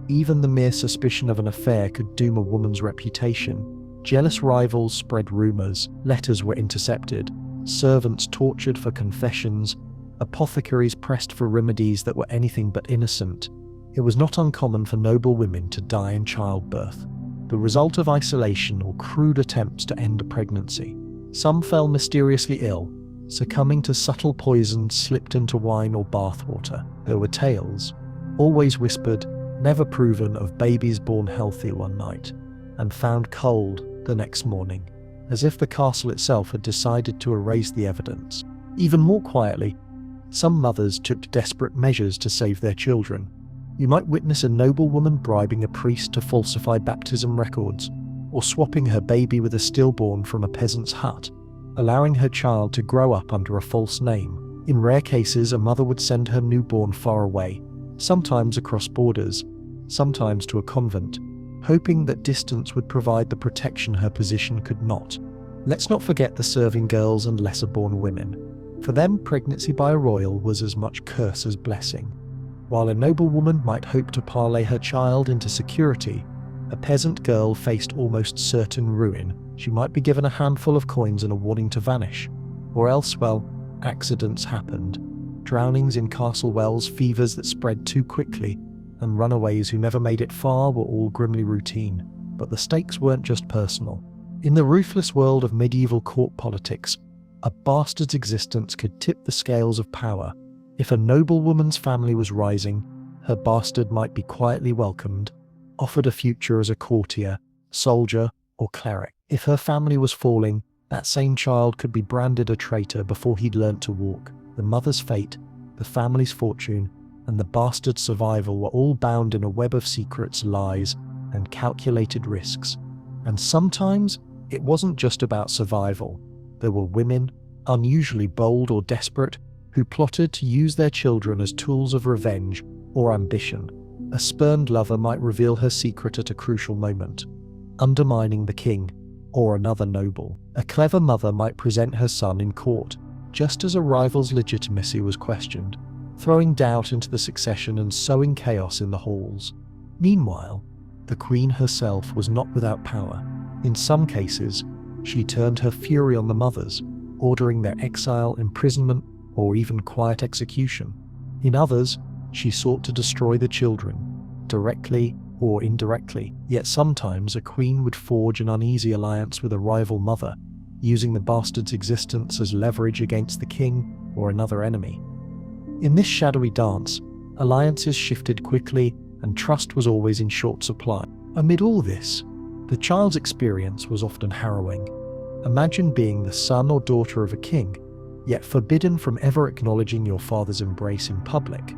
Even the mere suspicion of an affair could doom a woman's reputation. Jealous rivals spread rumors, letters were intercepted, servants tortured for confessions, apothecaries pressed for remedies that were anything but innocent. It was not uncommon for noble women to die in childbirth, the result of isolation or crude attempts to end a pregnancy. Some fell mysteriously ill, succumbing to subtle poisons slipped into wine or bathwater. There were tales, always whispered, never proven, of babies born healthy one night and found cold the next morning, as if the castle itself had decided to erase the evidence. Even more quietly, some mothers took desperate measures to save their children. You might witness a noblewoman bribing a priest to falsify baptism records, or swapping her baby with a stillborn from a peasant's hut, allowing her child to grow up under a false name. In rare cases, a mother would send her newborn far away, sometimes across borders, sometimes to a convent, hoping that distance would provide the protection her position could not. Let's not forget the serving girls and lesser-born women. For them, pregnancy by a royal was as much curse as blessing. While a noblewoman might hope to parlay her child into security, a peasant girl faced almost certain ruin. She might be given a handful of coins and a warning to vanish. Or else, well, accidents happened. Drownings in castle wells, fevers that spread too quickly, and runaways who never made it far were all grimly routine. But the stakes weren't just personal. In the ruthless world of medieval court politics, a bastard's existence could tip the scales of power. If a noblewoman's family was rising, her bastard might be quietly welcomed, offered a future as a courtier, soldier, or cleric. If her family was falling, that same child could be branded a traitor before he'd learnt to walk. The mother's fate, the family's fortune, and the bastard's survival were all bound in a web of secrets, lies, and calculated risks. And sometimes, it wasn't just about survival. There were women, unusually bold or desperate, who plotted to use their children as tools of revenge or ambition. A spurned lover might reveal her secret at a crucial moment, undermining the king or another noble. A clever mother might present her son in court, just as a rival's legitimacy was questioned, throwing doubt into the succession and sowing chaos in the halls. Meanwhile, the queen herself was not without power. In some cases, she turned her fury on the mothers, ordering their exile, imprisonment, or even quiet execution. In others, she sought to destroy the children, directly or indirectly. Yet sometimes a queen would forge an uneasy alliance with a rival mother, using the bastard's existence as leverage against the king or another enemy. In this shadowy dance, alliances shifted quickly and trust was always in short supply. Amid all this, the child's experience was often harrowing. Imagine being the son or daughter of a king, yet forbidden from ever acknowledging your father's embrace in public.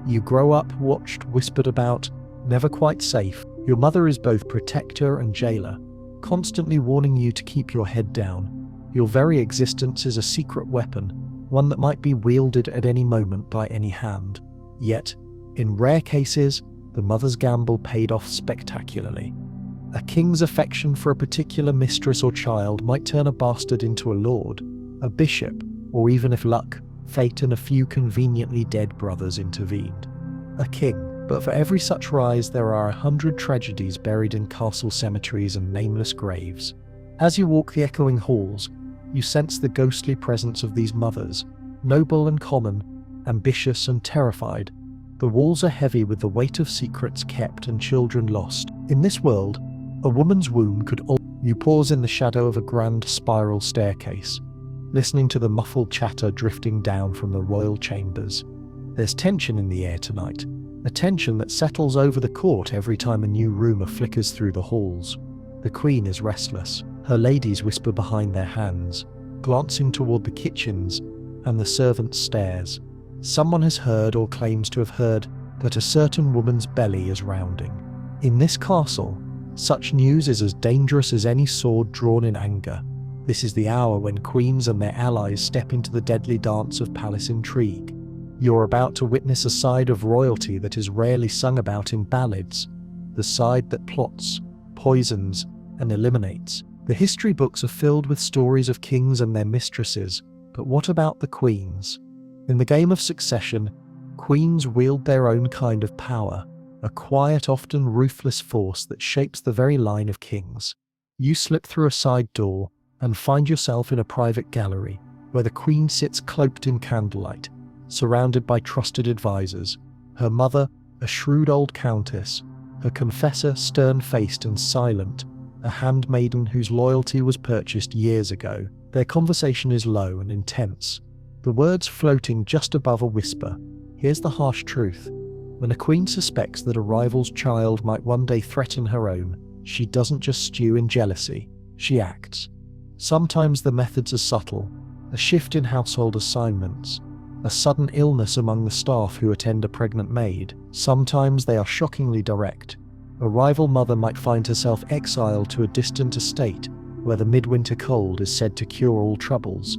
You grow up, watched, whispered about, never quite safe. Your mother is both protector and jailer, constantly warning you to keep your head down. Your very existence is a secret weapon, one that might be wielded at any moment by any hand. Yet, in rare cases, the mother's gamble paid off spectacularly. A king's affection for a particular mistress or child might turn a bastard into a lord, a bishop, or even if luck, fate and a few conveniently dead brothers intervened. A king. But for every such rise there are 100 tragedies buried in castle cemeteries and nameless graves. As you walk the echoing halls, you sense the ghostly presence of these mothers, noble and common, ambitious and terrified. The walls are heavy with the weight of secrets kept and children lost. In this world, a woman's womb could You pause in the shadow of a grand spiral staircase, listening to the muffled chatter drifting down from the royal chambers. There's tension in the air tonight, a tension that settles over the court every time a new rumour flickers through the halls. The queen is restless. Her ladies whisper behind their hands, glancing toward the kitchens and the servants' stares. Someone has heard or claims to have heard that a certain woman's belly is rounding. In this castle, such news is as dangerous as any sword drawn in anger. This is the hour when queens and their allies step into the deadly dance of palace intrigue. You're about to witness a side of royalty that is rarely sung about in ballads, the side that plots, poisons, and eliminates. The history books are filled with stories of kings and their mistresses, but what about the queens? In the game of succession, queens wield their own kind of power, a quiet, often ruthless force that shapes the very line of kings. You slip through a side door and find yourself in a private gallery, where the queen sits cloaked in candlelight, surrounded by trusted advisors. Her mother, a shrewd old countess, her confessor, stern-faced and silent, a handmaiden whose loyalty was purchased years ago. Their conversation is low and intense, the words floating just above a whisper. Here's the harsh truth. When a queen suspects that a rival's child might one day threaten her own, she doesn't just stew in jealousy, she acts. Sometimes the methods are subtle, a shift in household assignments, a sudden illness among the staff who attend a pregnant maid. Sometimes they are shockingly direct. A rival mother might find herself exiled to a distant estate where the midwinter cold is said to cure all troubles,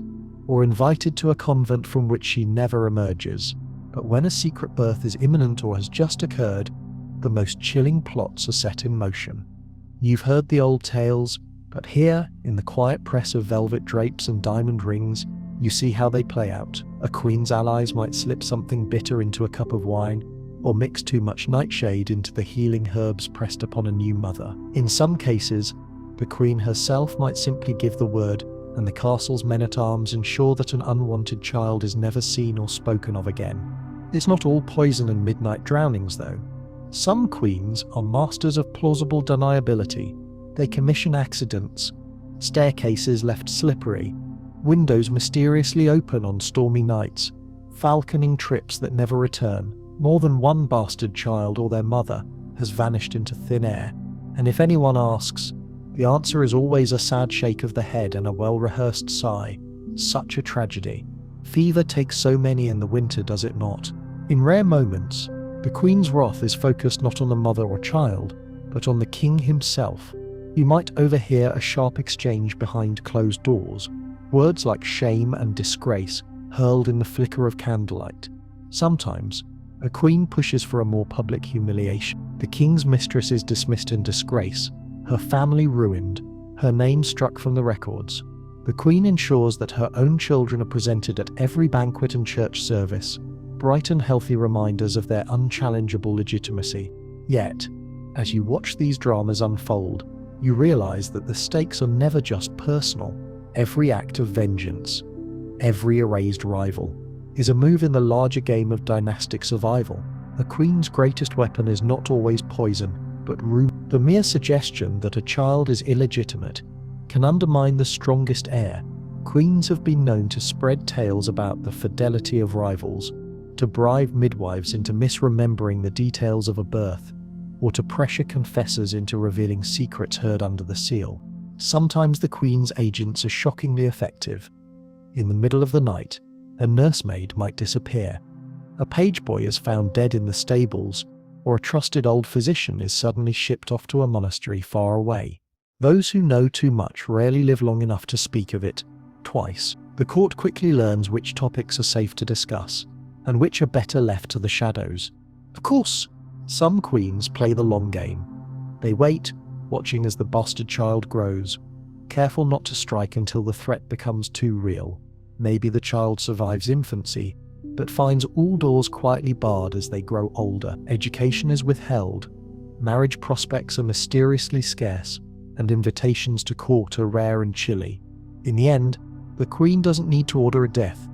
or invited to a convent from which she never emerges. But when a secret birth is imminent or has just occurred, the most chilling plots are set in motion. You've heard the old tales, but here, in the quiet press of velvet drapes and diamond rings, you see how they play out. A queen's allies might slip something bitter into a cup of wine, or mix too much nightshade into the healing herbs pressed upon a new mother. In some cases, the queen herself might simply give the word, and the castle's men-at-arms ensure that an unwanted child is never seen or spoken of again. It's not all poison and midnight drownings, though. Some queens are masters of plausible deniability. They commission accidents, staircases left slippery, windows mysteriously open on stormy nights, falconing trips that never return. More than one bastard child or their mother has vanished into thin air, and if anyone asks, the answer is always a sad shake of the head and a well-rehearsed sigh. Such a tragedy. Fever takes so many in the winter, does it not? In rare moments, the queen's wrath is focused not on the mother or child, but on the king himself. You might overhear a sharp exchange behind closed doors, words like shame and disgrace hurled in the flicker of candlelight. Sometimes, a queen pushes for a more public humiliation. The king's mistress is dismissed in disgrace, her family ruined, her name struck from the records. The queen ensures that her own children are presented at every banquet and church service, bright and healthy reminders of their unchallengeable legitimacy. Yet, as you watch these dramas unfold, you realize that the stakes are never just personal. Every act of vengeance, every erased rival, is a move in the larger game of dynastic survival. A queen's greatest weapon is not always poison, but rumor. The mere suggestion that a child is illegitimate can undermine the strongest heir. Queens have been known to spread tales about the fidelity of rivals, to bribe midwives into misremembering the details of a birth, or to pressure confessors into revealing secrets heard under the seal. Sometimes the queen's agents are shockingly effective. In the middle of the night, a nursemaid might disappear. A page boy is found dead in the stables, or a trusted old physician is suddenly shipped off to a monastery far away. Those who know too much rarely live long enough to speak of it twice. The court quickly learns which topics are safe to discuss, and which are better left to the shadows. Of course, some queens play the long game. They wait, watching as the bastard child grows, careful not to strike until the threat becomes too real. Maybe the child survives infancy, but finds all doors quietly barred as they grow older. Education is withheld, marriage prospects are mysteriously scarce, and invitations to court are rare and chilly. In the end, the queen doesn't need to order a death.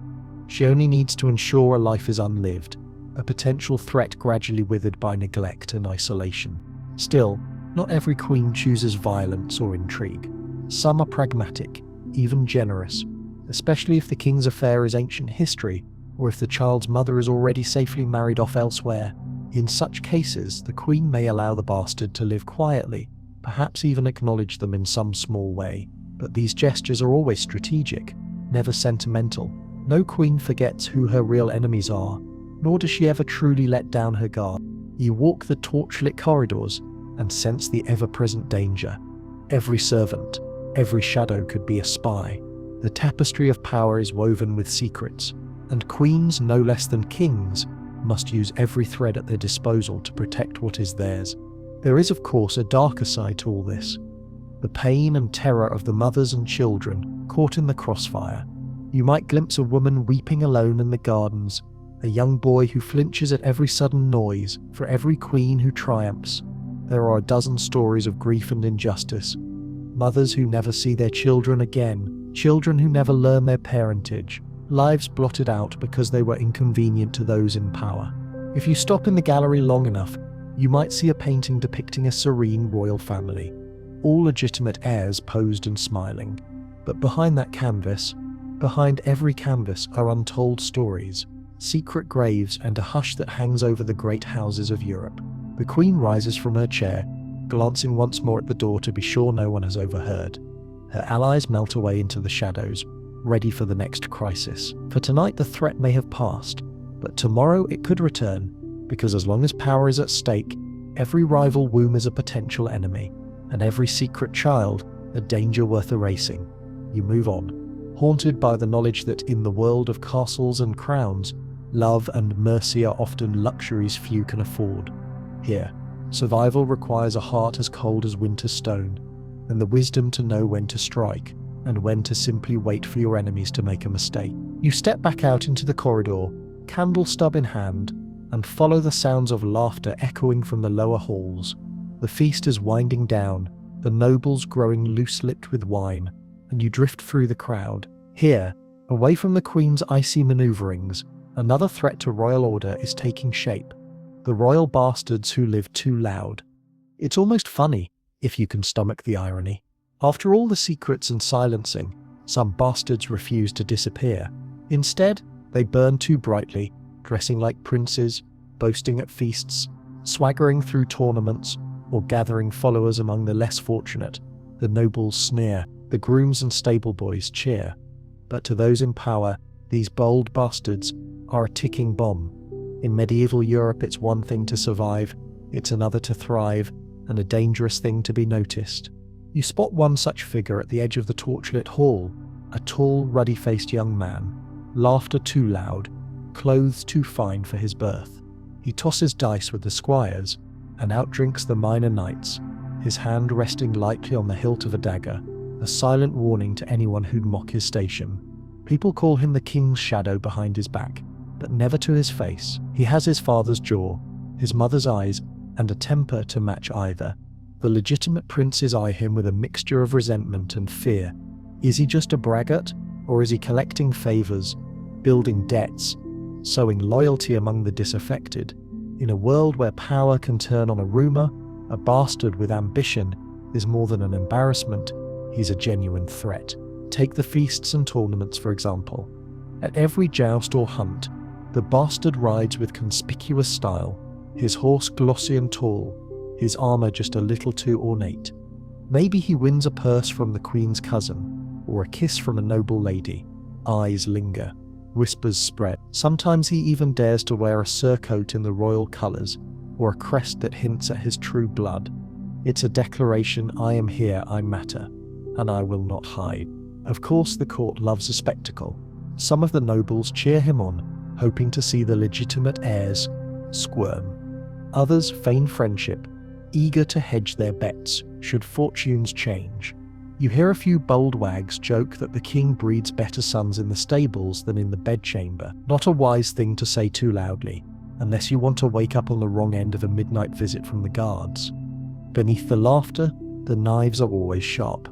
She only needs to ensure a life is unlived, a potential threat gradually withered by neglect and isolation. Still, not every queen chooses violence or intrigue. Some are pragmatic, even generous, especially if the king's affair is ancient history, or if the child's mother is already safely married off elsewhere. In such cases, the queen may allow the bastard to live quietly, perhaps even acknowledge them in some small way. But these gestures are always strategic, never sentimental. No queen forgets who her real enemies are, nor does she ever truly let down her guard. You walk the torchlit corridors and sense the ever-present danger. Every servant, Every shadow could be a spy. The tapestry of power is woven with secrets, and queens, no less than kings, must use every thread at their disposal to protect what is theirs. There is, of course, a darker side to all this. The pain and terror of the mothers and children caught in the crossfire. You might glimpse a woman weeping alone in the gardens, a young boy who flinches at every sudden noise. For every queen who triumphs, there are a dozen stories of grief and injustice. Mothers who never see their children again, children who never learn their parentage, lives blotted out because they were inconvenient to those in power. If you stop in the gallery long enough, you might see a painting depicting a serene royal family, all legitimate heirs posed and smiling. But behind that canvas, behind every canvas, are untold stories, secret graves, and a hush that hangs over the great houses of Europe. The Queen rises from her chair, glancing once more at the door to be sure no one has overheard. Her allies melt away into the shadows, ready for the next crisis. For tonight the threat may have passed, but tomorrow it could return, because as long as power is at stake, every rival womb is a potential enemy, and every secret child a danger worth erasing. You move on, haunted by the knowledge that in the world of castles and crowns, love and mercy are often luxuries few can afford. Here, survival requires a heart as cold as winter stone, and the wisdom to know when to strike, and when to simply wait for your enemies to make a mistake. You step back out into the corridor, candle stub in hand, and follow the sounds of laughter echoing from the lower halls. The feast is winding down, the nobles growing loose-lipped with wine, and you drift through the crowd. Here, away from the Queen's icy maneuverings, another threat to royal order is taking shape. The royal bastards who live too loud. It's almost funny, if you can stomach the irony. After all the secrets and silencing, some bastards refuse to disappear. Instead, they burn too brightly, dressing like princes, boasting at feasts, swaggering through tournaments, or gathering followers among the less fortunate. The nobles sneer, the grooms and stable boys cheer. But to those in power, these bold bastards are a ticking bomb. In medieval Europe, it's one thing to survive, it's another to thrive, and a dangerous thing to be noticed. You spot one such figure at the edge of the torchlit hall, a tall, ruddy-faced young man, laughter too loud, clothes too fine for his birth. He tosses dice with the squires, and outdrinks the minor knights, his hand resting lightly on the hilt of a dagger, a silent warning to anyone who'd mock his station. People call him the king's shadow behind his back, but never to his face. He has his father's jaw, his mother's eyes, and a temper to match either. The legitimate princes eye him with a mixture of resentment and fear. Is he just a braggart, or is he collecting favors, building debts, sowing loyalty among the disaffected? In a world where power can turn on a rumor, a bastard with ambition is more than an embarrassment, he's a genuine threat. Take the feasts and tournaments, for example. At every joust or hunt, the bastard rides with conspicuous style, his horse glossy and tall, his armor just a little too ornate. Maybe he wins a purse from the Queen's cousin, or a kiss from a noble lady. Eyes linger, whispers spread. Sometimes he even dares to wear a surcoat in the royal colours, or a crest that hints at his true blood. It's a declaration: I am here, I matter, and I will not hide. Of course the court loves a spectacle. Some of the nobles cheer him on, hoping to see the legitimate heirs squirm. Others feign friendship, eager to hedge their bets should fortunes change. You hear a few bold wags joke that the king breeds better sons in the stables than in the bedchamber. Not a wise thing to say too loudly, unless you want to wake up on the wrong end of a midnight visit from the guards. Beneath the laughter, the knives are always sharp.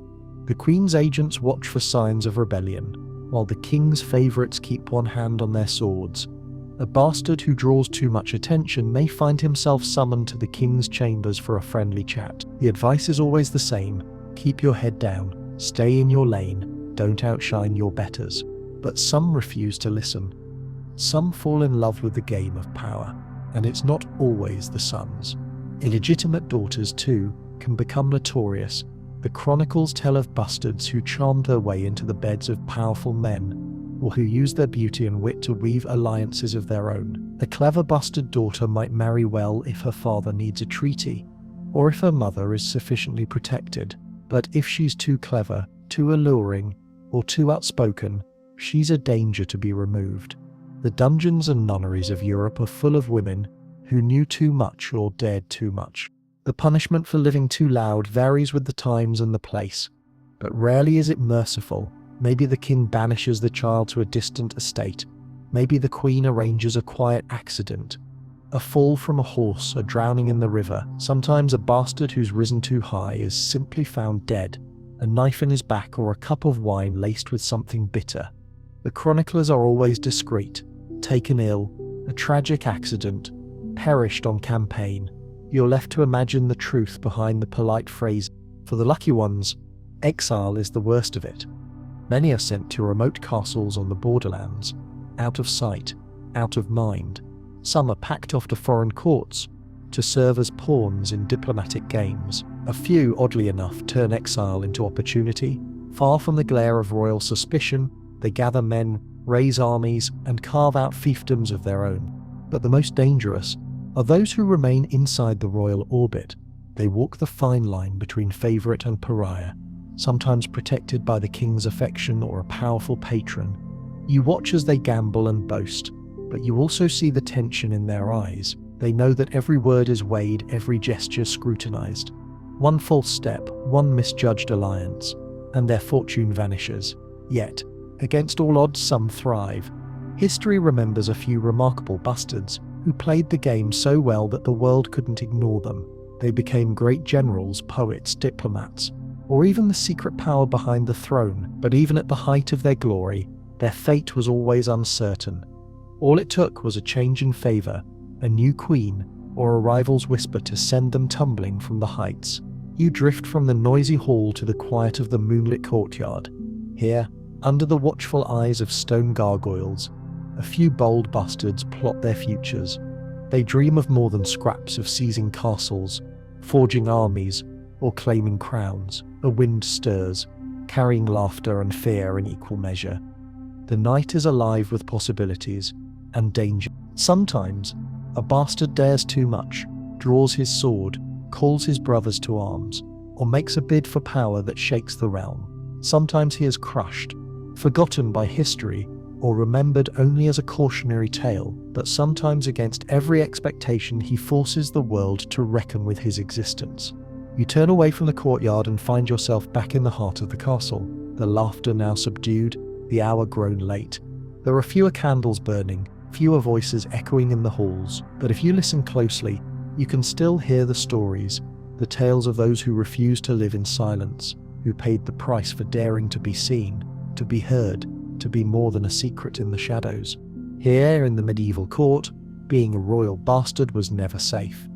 The Queen's agents watch for signs of rebellion, while the king's favourites keep one hand on their swords. A bastard who draws too much attention may find himself summoned to the king's chambers for a friendly chat. The advice is always the same: keep your head down, stay in your lane, don't outshine your betters. But some refuse to listen. Some fall in love with the game of power, and it's not always the sons. Illegitimate daughters, too, can become notorious. The chronicles tell of bastards who charmed their way into the beds of powerful men, or who use their beauty and wit to weave alliances of their own. A clever bastard daughter might marry well if her father needs a treaty, or if her mother is sufficiently protected. But if she's too clever, too alluring, or too outspoken, she's a danger to be removed. The dungeons and nunneries of Europe are full of women who knew too much or dared too much. The punishment for living too loud varies with the times and the place, but rarely is it merciful. Maybe the king banishes the child to a distant estate. Maybe the queen arranges a quiet accident. A fall from a horse, a drowning in the river. Sometimes a bastard who's risen too high is simply found dead, a knife in his back or a cup of wine laced with something bitter. The chroniclers are always discreet. Taken ill, a tragic accident, perished on campaign. You're left to imagine the truth behind the polite phrase. For the lucky ones, exile is the worst of it. Many are sent to remote castles on the borderlands, out of sight, out of mind. Some are packed off to foreign courts to serve as pawns in diplomatic games. A few, oddly enough, turn exile into opportunity. Far from the glare of royal suspicion, they gather men, raise armies, and carve out fiefdoms of their own. But the most dangerous are those who remain inside the royal orbit. They walk the fine line between favourite and pariah, sometimes protected by the king's affection or a powerful patron. You watch as they gamble and boast, but you also see the tension in their eyes. They know that every word is weighed, every gesture scrutinized. One false step, one misjudged alliance, and their fortune vanishes. Yet, against all odds, some thrive. History remembers a few remarkable bastards who played the game so well that the world couldn't ignore them. They became great generals, poets, diplomats, or even the secret power behind the throne. But even at the height of their glory, their fate was always uncertain. All it took was a change in favour, a new queen, or a rival's whisper to send them tumbling from the heights. You drift from the noisy hall to the quiet of the moonlit courtyard. Here, under the watchful eyes of stone gargoyles, a few bold bastards plot their futures. They dream of more than scraps of seizing castles, forging armies, or claiming crowns. A wind stirs, carrying laughter and fear in equal measure. The night is alive with possibilities and danger. Sometimes, a bastard dares too much, draws his sword, calls his brothers to arms, or makes a bid for power that shakes the realm. Sometimes he is crushed, forgotten by history, or remembered only as a cautionary tale, but sometimes against every expectation he forces the world to reckon with his existence. You turn away from the courtyard and find yourself back in the heart of the castle, the laughter now subdued, the hour grown late. There are fewer candles burning, fewer voices echoing in the halls, but if you listen closely, you can still hear the stories, the tales of those who refused to live in silence, who paid the price for daring to be seen, to be heard, to be more than a secret in the shadows. Here in the medieval court, being a royal bastard was never safe.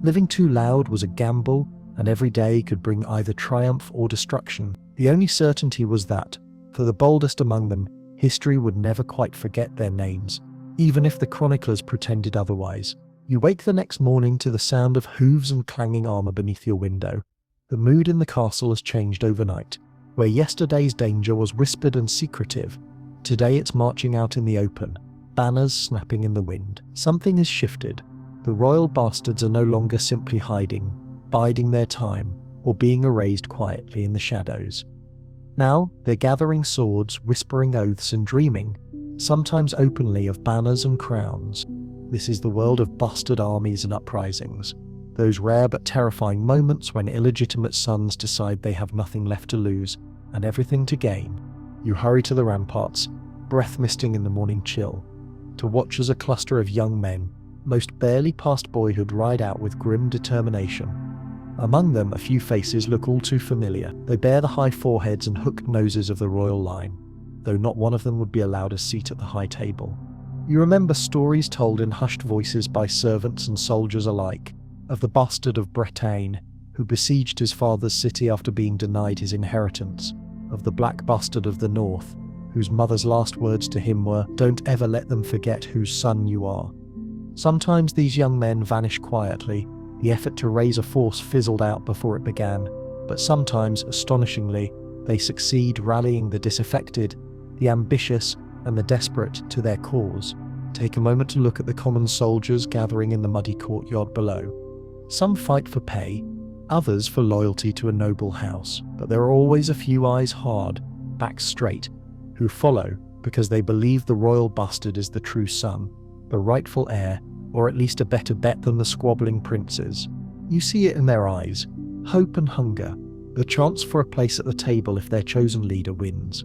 Living too loud was a gamble, and every day could bring either triumph or destruction. The only certainty was that, for the boldest among them, history would never quite forget their names, even if the chroniclers pretended otherwise. You wake the next morning to the sound of hooves and clanging armor beneath your window. The mood in the castle has changed overnight. Where yesterday's danger was whispered and secretive, today it's marching out in the open, banners snapping in the wind. Something has shifted. The royal bastards are no longer simply hiding, biding their time, or being erased quietly in the shadows. Now, they're gathering swords, whispering oaths and dreaming, sometimes openly, of banners and crowns. This is the world of bastard armies and uprisings, those rare but terrifying moments when illegitimate sons decide they have nothing left to lose and everything to gain. You hurry to the ramparts, breath misting in the morning chill, to watch as a cluster of young men, most barely past boyhood, ride out with grim determination. Among them, a few faces look all too familiar. They bear the high foreheads and hooked noses of the royal line, though not one of them would be allowed a seat at the high table. You remember stories told in hushed voices by servants and soldiers alike, of the bastard of Bretagne, who besieged his father's city after being denied his inheritance, of the black bastard of the north, whose mother's last words to him were, "Don't ever let them forget whose son you are." Sometimes these young men vanish quietly, the effort to raise a force fizzled out before it began, but sometimes, astonishingly, they succeed rallying the disaffected, the ambitious, and the desperate to their cause. Take a moment to look at the common soldiers gathering in the muddy courtyard below. Some fight for pay, others for loyalty to a noble house, but there are always a few eyes hard, backs straight, who follow because they believe the royal bastard is the true son, the rightful heir, or at least a better bet than the squabbling princes. You see it in their eyes, hope and hunger, the chance for a place at the table if their chosen leader wins.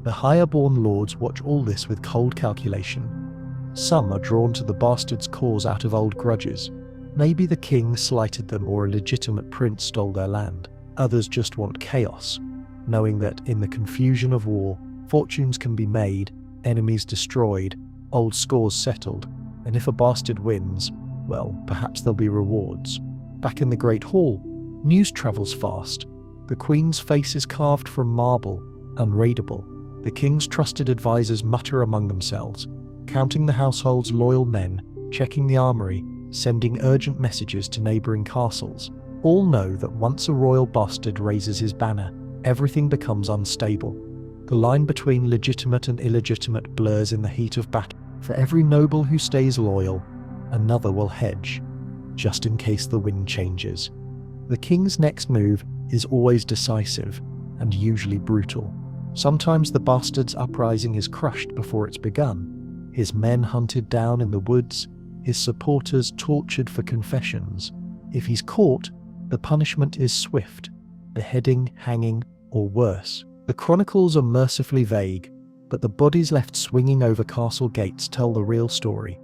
The higher-born lords watch all this with cold calculation. Some are drawn to the bastard's cause out of old grudges. Maybe the king slighted them or a legitimate prince stole their land. Others just want chaos, knowing that in the confusion of war, fortunes can be made, enemies destroyed, old scores settled, and if a bastard wins, well, perhaps there'll be rewards. Back in the Great Hall, news travels fast. The Queen's face is carved from marble, unreadable. The King's trusted advisors mutter among themselves, counting the household's loyal men, checking the armory, sending urgent messages to neighbouring castles. All know that once a royal bastard raises his banner, everything becomes unstable. The line between legitimate and illegitimate blurs in the heat of battle. For every noble who stays loyal, another will hedge, just in case the wind changes. The king's next move is always decisive, and usually brutal. Sometimes the bastard's uprising is crushed before it's begun, his men hunted down in the woods, his supporters tortured for confessions. If he's caught, the punishment is swift, beheading, hanging, or worse. The chronicles are mercifully vague, but the bodies left swinging over castle gates tell the real story.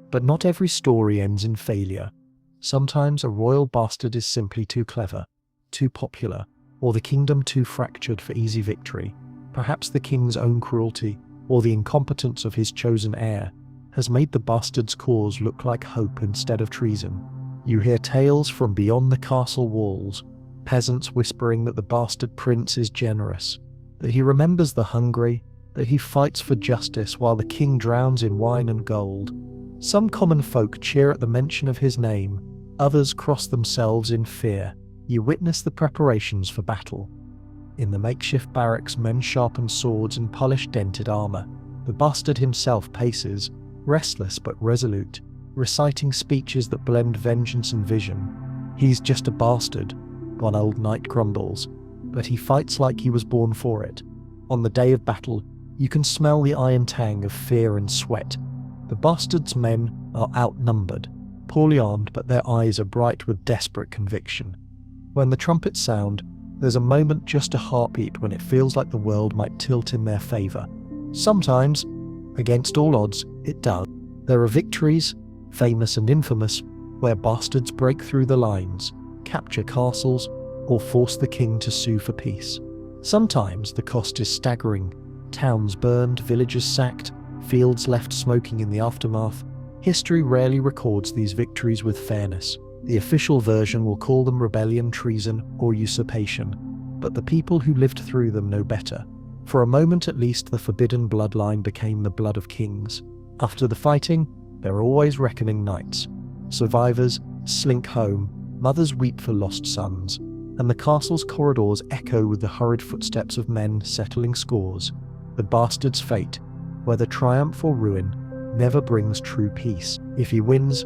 But not every story ends in failure. Sometimes a royal bastard is simply too clever, too popular, or the kingdom too fractured for easy victory. Perhaps the king's own cruelty, or the incompetence of his chosen heir, has made the bastard's cause look like hope instead of treason. You hear tales from beyond the castle walls, peasants whispering that the bastard prince is generous, that he remembers the hungry, that he fights for justice while the king drowns in wine and gold. Some common folk cheer at the mention of his name, others cross themselves in fear. You witness the preparations for battle. In the makeshift barracks, men sharpen swords and polish dented armor. The bastard himself paces, restless but resolute, reciting speeches that blend vengeance and vision. He's just a bastard, one old knight grumbles, but he fights like he was born for it. On the day of battle, you can smell the iron tang of fear and sweat. The bastard's men are outnumbered, poorly armed, but their eyes are bright with desperate conviction. When the trumpets sound, there's a moment, just a heartbeat, when it feels like the world might tilt in their favour. Sometimes, against all odds, it does. There are victories, famous and infamous, where bastards break through the lines, capture castles, or force the king to sue for peace. Sometimes the cost is staggering. Towns burned, villages sacked, fields left smoking in the aftermath. History rarely records these victories with fairness. The official version will call them rebellion, treason, or usurpation, but the people who lived through them know better. For a moment at least, the forbidden bloodline became the blood of kings. After the fighting, there are always reckoning nights. Survivors slink home, mothers weep for lost sons, and the castle's corridors echo with the hurried footsteps of men settling scores. The bastard's fate, whether triumph or ruin, never brings true peace. If he wins,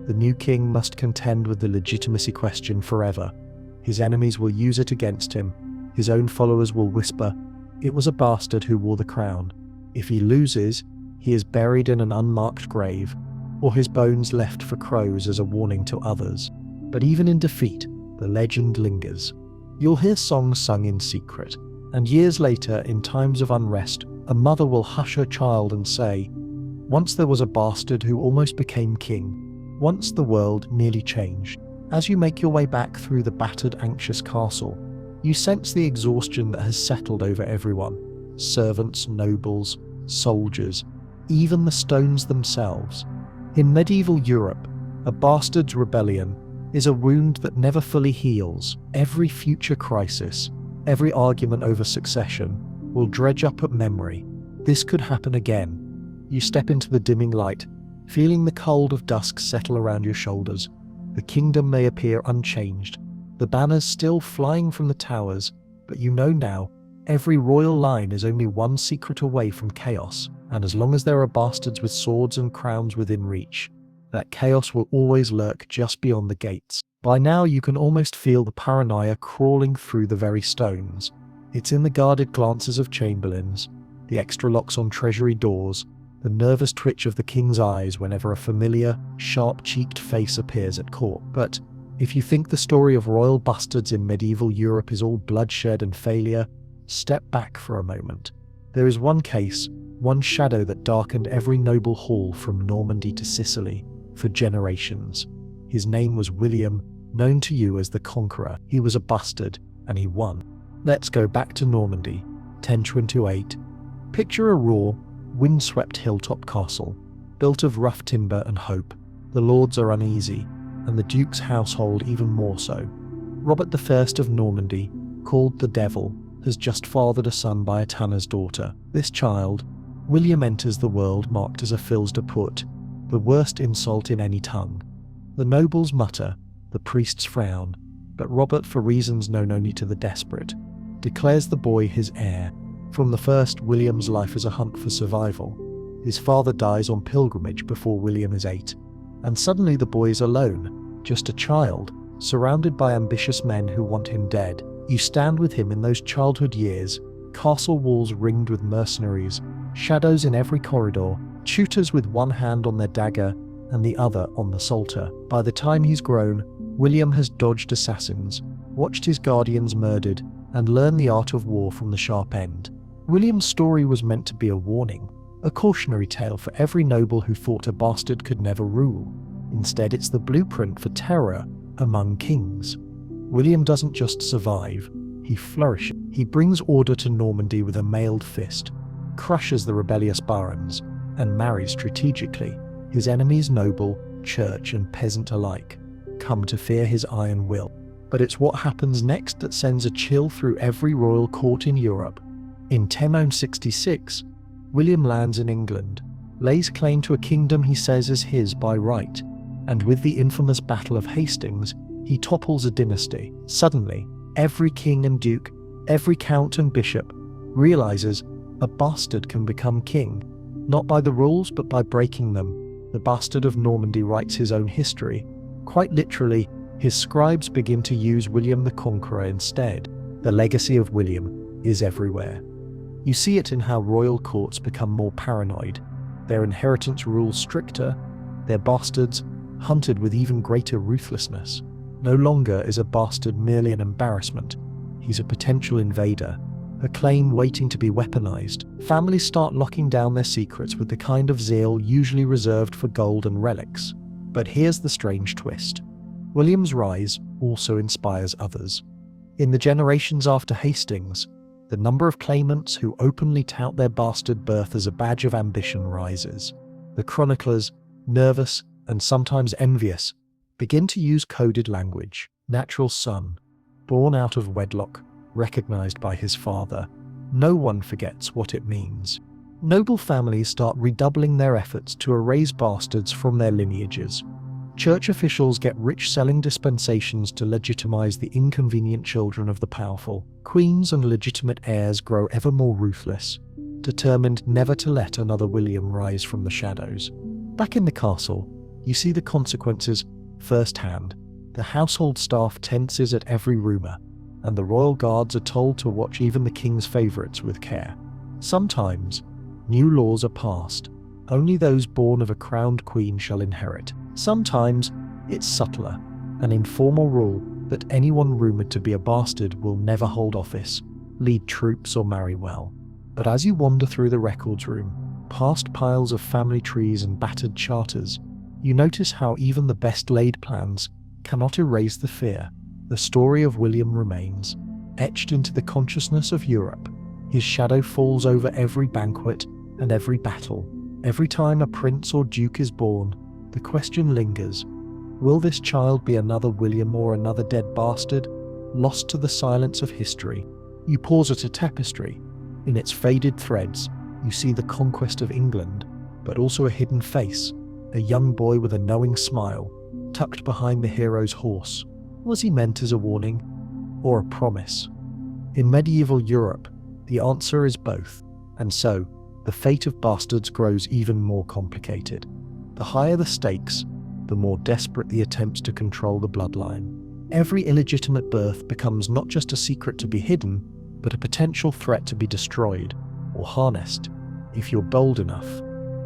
the new king must contend with the legitimacy question forever. His enemies will use it against him. His own followers will whisper, "It was a bastard who wore the crown." If he loses, he is buried in an unmarked grave, or his bones left for crows as a warning to others. But even in defeat, the legend lingers. You'll hear songs sung in secret, and years later, in times of unrest, a mother will hush her child and say, "Once there was a bastard who almost became king. Once the world nearly changed." As you make your way back through the battered, anxious castle, you sense the exhaustion that has settled over everyone. Servants, nobles, soldiers, even the stones themselves. In medieval Europe, a bastard's rebellion is a wound that never fully heals. Every future crisis, every argument over succession, will dredge up at memory. This could happen again. You step into the dimming light, feeling the cold of dusk settle around your shoulders. The kingdom may appear unchanged, the banners still flying from the towers, but you know now, every royal line is only one secret away from chaos, and as long as there are bastards with swords and crowns within reach, that chaos will always lurk just beyond the gates. By now you can almost feel the paranoia crawling through the very stones. It's in the guarded glances of chamberlains, the extra locks on treasury doors, the nervous twitch of the king's eyes whenever a familiar, sharp-cheeked face appears at court. But if you think the story of royal bastards in medieval Europe is all bloodshed and failure, step back for a moment. There is one case, one shadow that darkened every noble hall from Normandy to Sicily for generations. His name was William, known to you as the Conqueror. He was a bastard, and he won. Let's go back to Normandy, 1028. Picture a raw, windswept hilltop castle, built of rough timber and hope. The lords are uneasy, and the duke's household even more so. Robert I of Normandy, called the Devil, has just fathered a son by a tanner's daughter. This child, William, enters the world marked as a fils de pute, the worst insult in any tongue. The nobles mutter, the priests frown, but Robert, for reasons known only to the desperate, declares the boy his heir. From the first, William's life is a hunt for survival. His father dies on pilgrimage before William is 8, and suddenly the boy is alone, just a child, surrounded by ambitious men who want him dead. You stand with him in those childhood years, castle walls ringed with mercenaries, shadows in every corridor, tutors with one hand on their dagger and the other on the psalter. By the time he's grown, William has dodged assassins, watched his guardians murdered, and learned the art of war from the sharp end. William's story was meant to be a warning, a cautionary tale for every noble who thought a bastard could never rule. Instead, it's the blueprint for terror among kings. William doesn't just survive, he flourishes. He brings order to Normandy with a mailed fist, crushes the rebellious barons, and marries strategically. His enemies, noble, church, and peasant alike, come to fear his iron will. But it's what happens next that sends a chill through every royal court in Europe. In 1066, William lands in England, lays claim to a kingdom he says is his by right, and with the infamous Battle of Hastings, he topples a dynasty. Suddenly, every king and duke, every count and bishop, realizes a bastard can become king, not by the rules but by breaking them. The bastard of Normandy writes his own history. Quite literally, his scribes begin to use William the Conqueror instead. The legacy of William is everywhere. You see it in how royal courts become more paranoid, their inheritance rules stricter, their bastards hunted with even greater ruthlessness. No longer is a bastard merely an embarrassment, he's a potential invader, a claim waiting to be weaponized. Families start locking down their secrets with the kind of zeal usually reserved for gold and relics. But here's the strange twist. William's rise also inspires others. In the generations after Hastings, the number of claimants who openly tout their bastard birth as a badge of ambition rises. The chroniclers, nervous and sometimes envious, begin to use coded language. Natural son, born out of wedlock, recognized by his father. No one forgets what it means. Noble families start redoubling their efforts to erase bastards from their lineages. Church officials get rich selling dispensations to legitimize the inconvenient children of the powerful. Queens and legitimate heirs grow ever more ruthless, determined never to let another William rise from the shadows. Back in the castle, you see the consequences firsthand. The household staff tenses at every rumor, and the royal guards are told to watch even the king's favorites with care. Sometimes, new laws are passed. Only those born of a crowned queen shall inherit. Sometimes, it's subtler, an informal rule that anyone rumored to be a bastard will never hold office, lead troops, or marry well. But as you wander through the records room, past piles of family trees and battered charters, you notice how even the best laid plans cannot erase the fear. The story of William remains, etched into the consciousness of Europe. His shadow falls over every banquet and every battle. Every time a prince or duke is born, the question lingers, will this child be another William or another dead bastard, lost to the silence of history? You pause at a tapestry. In its faded threads, you see the conquest of England, but also a hidden face, a young boy with a knowing smile, tucked behind the hero's horse. Was he meant as a warning or a promise? In medieval Europe, the answer is both, and so the fate of bastards grows even more complicated. The higher the stakes, the more desperate the attempts to control the bloodline. Every illegitimate birth becomes not just a secret to be hidden, but a potential threat to be destroyed or harnessed, if you're bold enough.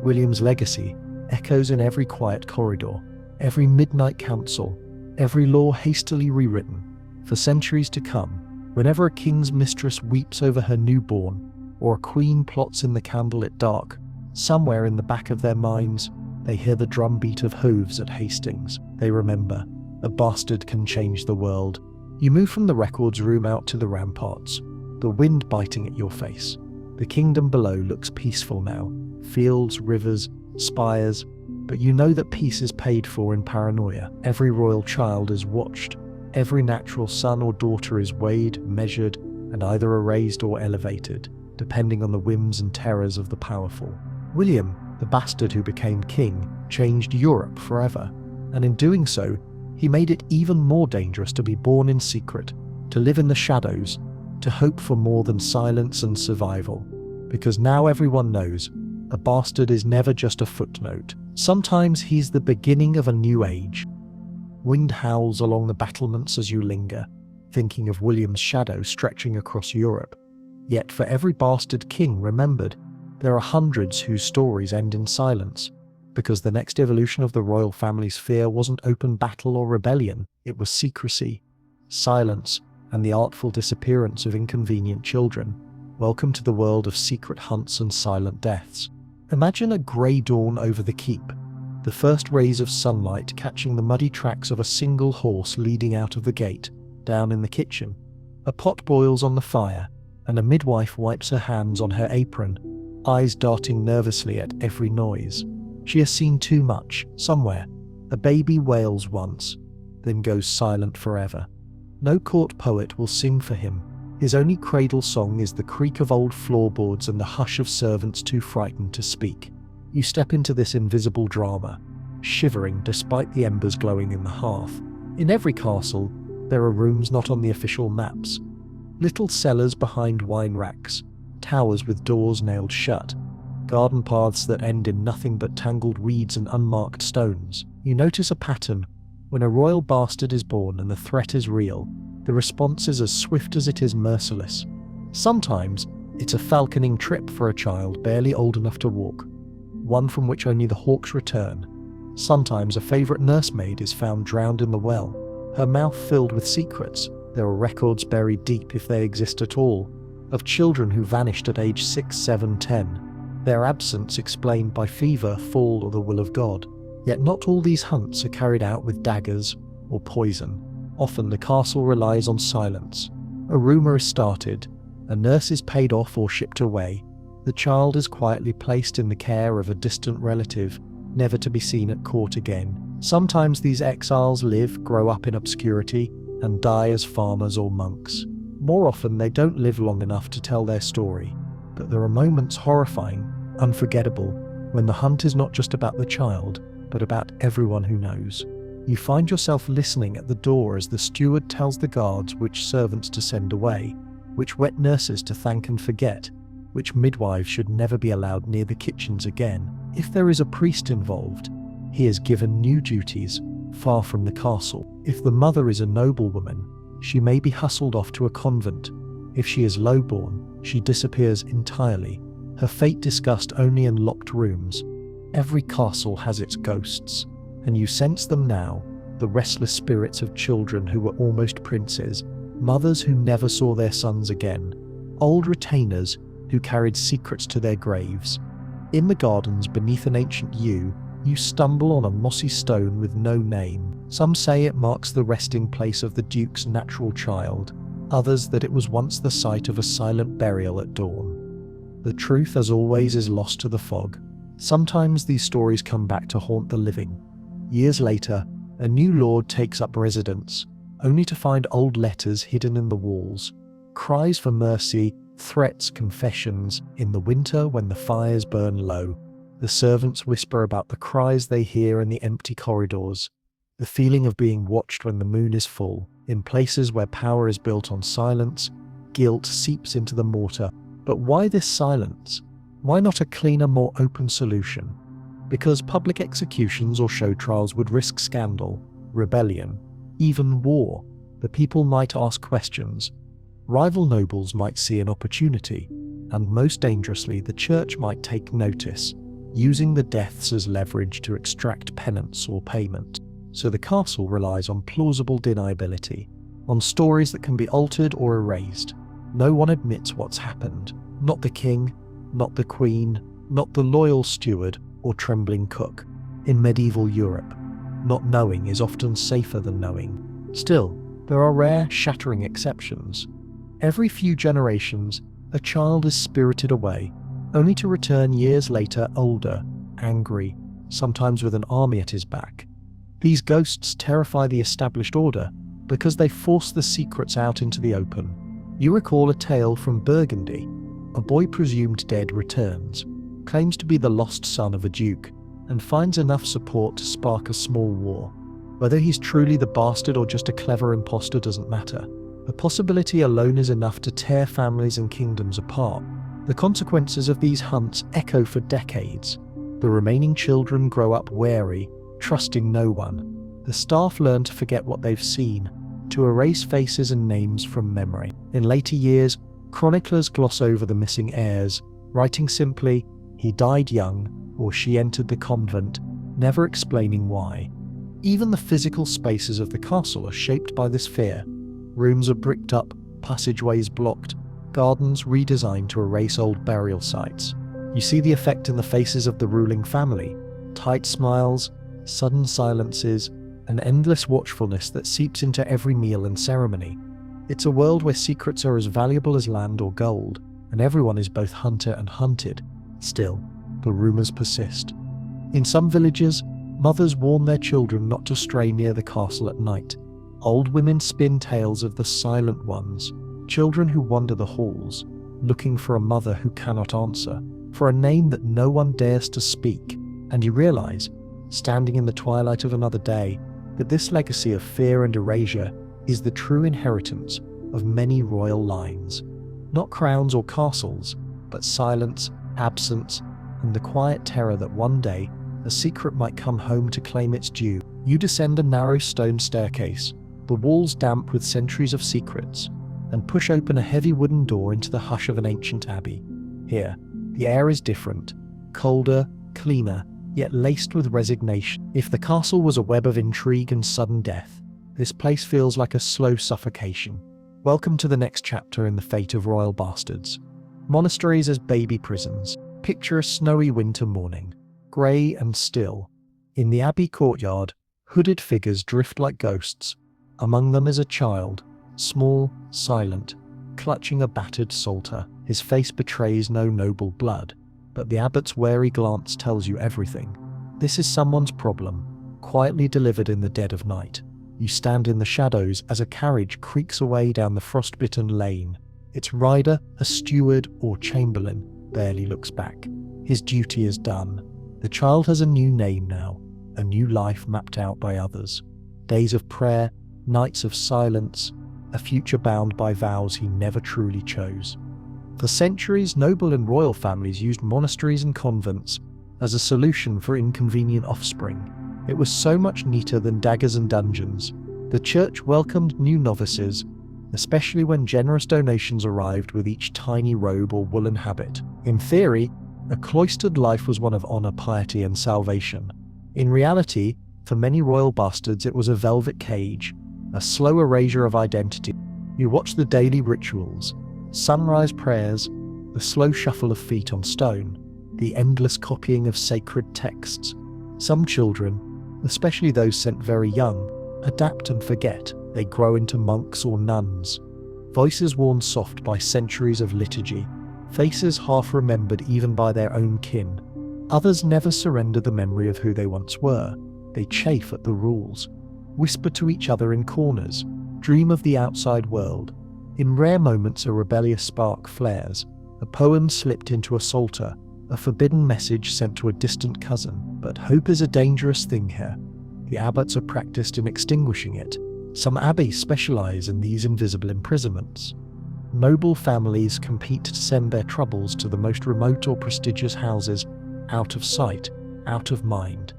William's legacy echoes in every quiet corridor, every midnight council, every law hastily rewritten. For centuries to come, whenever a king's mistress weeps over her newborn, or a queen plots in the candlelit dark, somewhere in the back of their minds, they hear the drumbeat of hooves at Hastings. They remember, a bastard can change the world. You move from the records room out to the ramparts, the wind biting at your face. The kingdom below looks peaceful now. Fields, rivers, spires, but you know that peace is paid for in paranoia. Every royal child is watched. Every natural son or daughter is weighed, measured, and either erased or elevated, depending on the whims and terrors of the powerful. William, the bastard who became king, changed Europe forever, and in doing so, he made it even more dangerous to be born in secret, to live in the shadows, to hope for more than silence and survival. Because now everyone knows, a bastard is never just a footnote. Sometimes he's the beginning of a new age. Wind howls along the battlements as you linger, thinking of William's shadow stretching across Europe. Yet for every bastard king remembered, there are hundreds whose stories end in silence, because the next evolution of the royal family's fear wasn't open battle or rebellion, it was secrecy, silence, and the artful disappearance of inconvenient children. Welcome to the world of secret hunts and silent deaths. Imagine a grey dawn over the keep, the first rays of sunlight catching the muddy tracks of a single horse leading out of the gate. Down in the kitchen, a pot boils on the fire, and a midwife wipes her hands on her apron, eyes darting nervously at every noise. She has seen too much. Somewhere, a baby wails once, then goes silent forever. No court poet will sing for him. His only cradle song is the creak of old floorboards and the hush of servants too frightened to speak. You step into this invisible drama, shivering despite the embers glowing in the hearth. In every castle, there are rooms not on the official maps. Little cellars behind wine racks, towers with doors nailed shut, garden paths that end in nothing but tangled weeds and unmarked stones. You notice a pattern. When a royal bastard is born and the threat is real, the response is as swift as it is merciless. Sometimes, it's a falconing trip for a child barely old enough to walk, one from which only the hawks return. Sometimes a favourite nursemaid is found drowned in the well, her mouth filled with secrets. There are records buried deep, if they exist at all, of children who vanished at age 6, 7, 10, their absence explained by fever, fall, or the will of God. Yet not all these hunts are carried out with daggers or poison. Often the castle relies on silence. A rumour is started, a nurse is paid off or shipped away, the child is quietly placed in the care of a distant relative, never to be seen at court again. Sometimes these exiles live, grow up in obscurity, and die as farmers or monks. More often they don't live long enough to tell their story, but there are moments horrifying, unforgettable, when the hunt is not just about the child, but about everyone who knows. You find yourself listening at the door as the steward tells the guards which servants to send away, which wet nurses to thank and forget, which midwives should never be allowed near the kitchens again. If there is a priest involved, he is given new duties, far from the castle. If the mother is a noblewoman, she may be hustled off to a convent. If she is lowborn, she disappears entirely, her fate discussed only in locked rooms. Every castle has its ghosts, and you sense them now, the restless spirits of children who were almost princes, mothers who never saw their sons again, old retainers who carried secrets to their graves. In the gardens beneath an ancient yew, you stumble on a mossy stone with no name. Some say it marks the resting place of the Duke's natural child, others that it was once the site of a silent burial at dawn. The truth, as always, is lost to the fog. Sometimes these stories come back to haunt the living. Years later, a new lord takes up residence, only to find old letters hidden in the walls, cries for mercy, threats, confessions. In the winter when the fires burn low, the servants whisper about the cries they hear in the empty corridors, the feeling of being watched when the moon is full. In places where power is built on silence, guilt seeps into the mortar. But why this silence? Why not a cleaner, more open solution? because public executions or show trials would risk scandal, rebellion, even war. The people might ask questions. Rival nobles might see an opportunity, and most dangerously, the church might take notice, using the deaths as leverage to extract penance or payment. So the castle relies on plausible deniability, on stories that can be altered or erased. No one admits what's happened. Not the king, not the queen, not the loyal steward or trembling cook. In medieval Europe, not knowing is often safer than knowing. Still, there are rare, shattering exceptions. Every few generations, a child is spirited away, only to return years later older, angry, sometimes with an army at his back. These ghosts terrify the established order because they force the secrets out into the open. You recall a tale from Burgundy. A boy presumed dead returns, claims to be the lost son of a duke, and finds enough support to spark a small war. Whether he's truly the bastard or just a clever imposter doesn't matter. The possibility alone is enough to tear families and kingdoms apart. The consequences of these hunts echo for decades. The remaining children grow up wary, trusting no one. The staff learn to forget what they've seen, to erase faces and names from memory. In later years, chroniclers gloss over the missing heirs, writing simply, "He died young," or "She entered the convent," never explaining why. Even the physical spaces of the castle are shaped by this fear. Rooms are bricked up, passageways blocked, gardens redesigned to erase old burial sites. You see the effect in the faces of the ruling family: tight smiles, sudden silences, an endless watchfulness that seeps into every meal and ceremony. It's a world where secrets are as valuable as land or gold, and everyone is both hunter and hunted. Still, the rumors persist. In some villages, mothers warn their children not to stray near the castle at night. Old women spin tales of the silent ones, children who wander the halls, looking for a mother who cannot answer, for a name that no one dares to speak. And you realize, standing in the twilight of another day, that this legacy of fear and erasure is the true inheritance of many royal lines. Not crowns or castles, but silence, absence, and the quiet terror that one day a secret might come home to claim its due. You descend a narrow stone staircase, the walls damp with centuries of secrets, and push open a heavy wooden door into the hush of an ancient abbey. Here, the air is different, colder, cleaner, yet laced with resignation. If the castle was a web of intrigue and sudden death, this place feels like a slow suffocation. Welcome to the next chapter in the fate of royal bastards. Monasteries as baby prisons. Picture a snowy winter morning, grey and still. In the abbey courtyard, hooded figures drift like ghosts. Among them is a child, small, silent, clutching a battered psalter. His face betrays no noble blood, but the abbot's wary glance tells you everything. This is someone's problem, quietly delivered in the dead of night. You stand in the shadows as a carriage creaks away down the frostbitten lane. Its rider, a steward or chamberlain, barely looks back. His duty is done. The child has a new name now, a new life mapped out by others. Days of prayer, nights of silence, a future bound by vows he never truly chose. For centuries, noble and royal families used monasteries and convents as a solution for inconvenient offspring. It was so much neater than daggers and dungeons. The church welcomed new novices, especially when generous donations arrived with each tiny robe or woolen habit. In theory, a cloistered life was one of honor, piety, and salvation. In reality, for many royal bastards, it was a velvet cage, a slow erasure of identity. You watch the daily rituals, sunrise prayers, the slow shuffle of feet on stone, the endless copying of sacred texts. Some children, especially those sent very young, adapt and forget. They grow into monks or nuns. Voices worn soft by centuries of liturgy, faces half remembered even by their own kin. Others never surrender the memory of who they once were. They chafe at the rules, whisper to each other in corners, dream of the outside world. In rare moments a rebellious spark flares, a poem slipped into a psalter, a forbidden message sent to a distant cousin. But hope is a dangerous thing here. The abbots are practiced in extinguishing it. Some abbeys specialize in these invisible imprisonments. Noble families compete to send their troubles to the most remote or prestigious houses, out of sight, out of mind.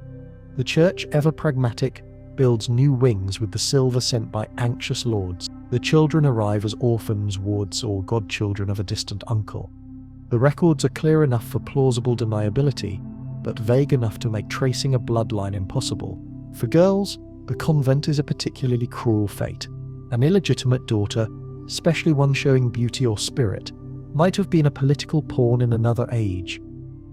The church, ever pragmatic, builds new wings with the silver sent by anxious lords. The children arrive as orphans, wards, or godchildren of a distant uncle. The records are clear enough for plausible deniability, but vague enough to make tracing a bloodline impossible. For girls, the convent is a particularly cruel fate. An illegitimate daughter, especially one showing beauty or spirit, might have been a political pawn in another age.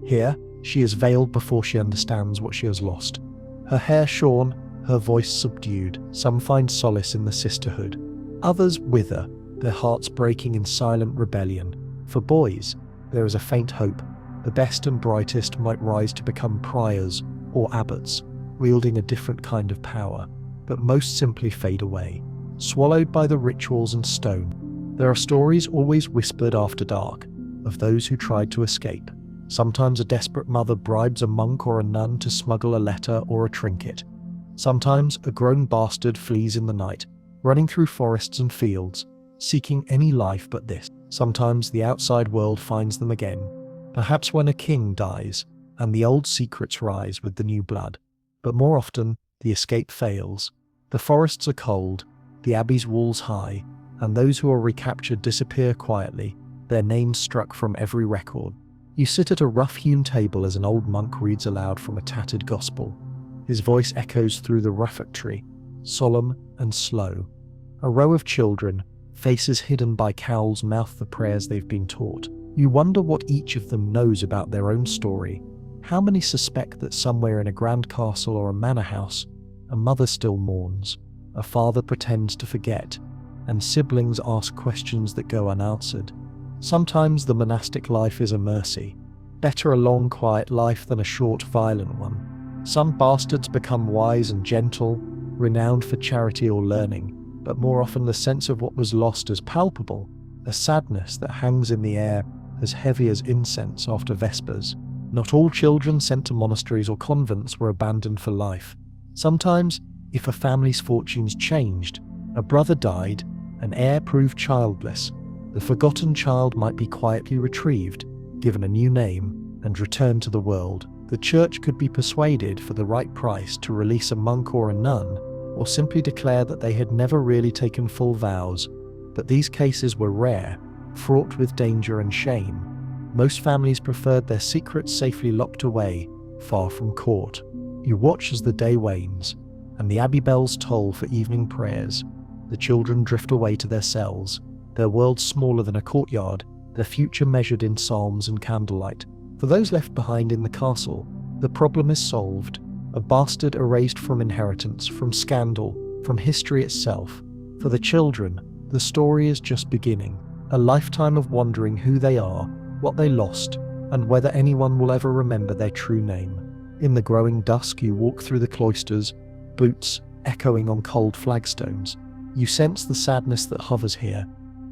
Here, she is veiled before she understands what she has lost. Her hair shorn, her voice subdued. Some find solace in the sisterhood. Others wither, their hearts breaking in silent rebellion. For boys, there is a faint hope. The best and brightest might rise to become priors or abbots, wielding a different kind of power, but most simply fade away, swallowed by the rituals and stone. There are stories always whispered after dark, of those who tried to escape. Sometimes a desperate mother bribes a monk or a nun to smuggle a letter or a trinket. Sometimes a grown bastard flees in the night, running through forests and fields, seeking any life but this. Sometimes the outside world finds them again, perhaps when a king dies, and the old secrets rise with the new blood. But more often, the escape fails. The forests are cold, the abbey's walls high, and those who are recaptured disappear quietly, their names struck from every record. You sit at a rough-hewn table as an old monk reads aloud from a tattered gospel. His voice echoes through the refectory, solemn and slow. A row of children, faces hidden by cowls, mouth the prayers they've been taught. You wonder what each of them knows about their own story. How many suspect that somewhere in a grand castle or a manor house, a mother still mourns, a father pretends to forget, and siblings ask questions that go unanswered? Sometimes the monastic life is a mercy. Better a long, quiet life than a short, violent one. Some bastards become wise and gentle, renowned for charity or learning, but more often the sense of what was lost is palpable, a sadness that hangs in the air as heavy as incense after Vespers. Not all children sent to monasteries or convents were abandoned for life. Sometimes, if a family's fortunes changed, a brother died, an heir proved childless, the forgotten child might be quietly retrieved, given a new name, and returned to the world. The church could be persuaded for the right price to release a monk or a nun, or simply declare that they had never really taken full vows. But these cases were rare, fraught with danger and shame. Most families preferred their secrets safely locked away, far from court. You watch as the day wanes, and the abbey bells toll for evening prayers. The children drift away to their cells, their world smaller than a courtyard, their future measured in psalms and candlelight. For those left behind in the castle, the problem is solved. A bastard erased from inheritance, from scandal, from history itself. For the children, the story is just beginning. A lifetime of wondering who they are, what they lost, and whether anyone will ever remember their true name. In the growing dusk you walk through the cloisters, boots echoing on cold flagstones. You sense the sadness that hovers here,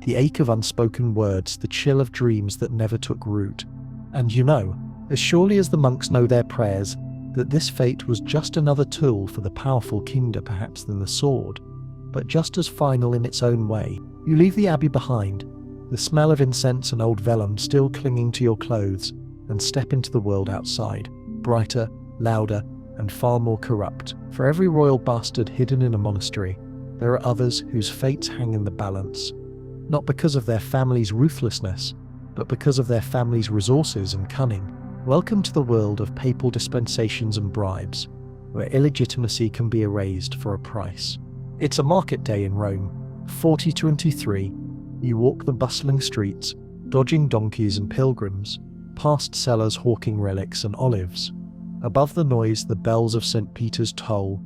the ache of unspoken words, the chill of dreams that never took root. And you know, as surely as the monks know their prayers, that this fate was just another tool for the powerful kinder perhaps than the sword, but just as final in its own way. You leave the abbey behind, the smell of incense and old vellum still clinging to your clothes, and step into the world outside, brighter, louder, and far more corrupt. For every royal bastard hidden in a monastery, there are others whose fates hang in the balance, not because of their family's ruthlessness, but because of their family's resources and cunning. Welcome to the world of papal dispensations and bribes, where illegitimacy can be erased for a price. It's a market day in Rome, 4023. You walk the bustling streets, dodging donkeys and pilgrims, past sellers hawking relics and olives. Above the noise, the bells of St. Peter's toll,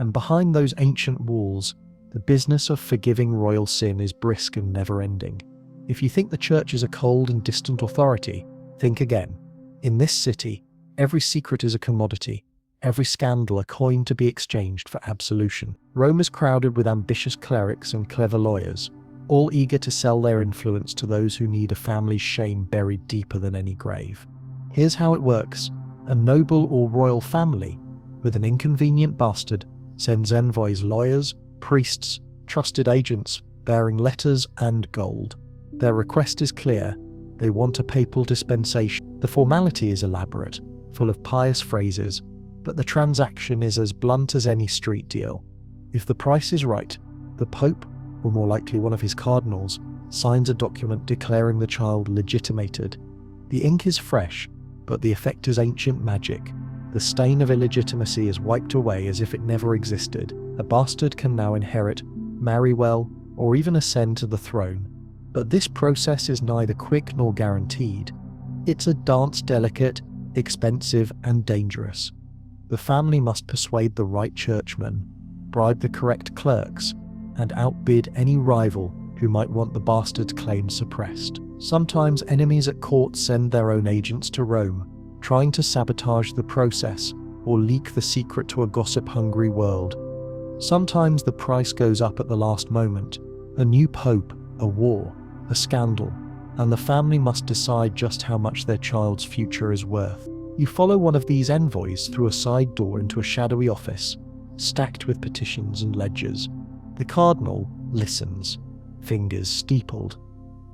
and behind those ancient walls, the business of forgiving royal sin is brisk and never-ending. If you think the church is a cold and distant authority, think again. In this city, every secret is a commodity, every scandal a coin to be exchanged for absolution. Rome is crowded with ambitious clerics and clever lawyers, all eager to sell their influence to those who need a family's shame buried deeper than any grave. Here's how it works. A noble or royal family, with an inconvenient bastard, sends envoys, lawyers, priests, trusted agents, bearing letters and gold. Their request is clear. They want a papal dispensation. The formality is elaborate. full of pious phrases, but the transaction is as blunt as any street deal. If the price is right, the Pope, or more likely one of his cardinals, signs a document declaring the child legitimated. The ink is fresh, but the effect is ancient magic. The stain of illegitimacy is wiped away as if it never existed. A bastard can now inherit, marry well, or even ascend to the throne. But this process is neither quick nor guaranteed. It's a dance delicate, expensive, and dangerous. The family must persuade the right churchmen, bribe the correct clerks, and outbid any rival who might want the bastard's claim suppressed. Sometimes enemies at court send their own agents to Rome, trying to sabotage the process or leak the secret to a gossip-hungry world. Sometimes the price goes up at the last moment. A new pope, a war, a scandal, and the family must decide just how much their child's future is worth. You follow one of these envoys through a side door into a shadowy office, stacked with petitions and ledgers. The cardinal listens, fingers steepled,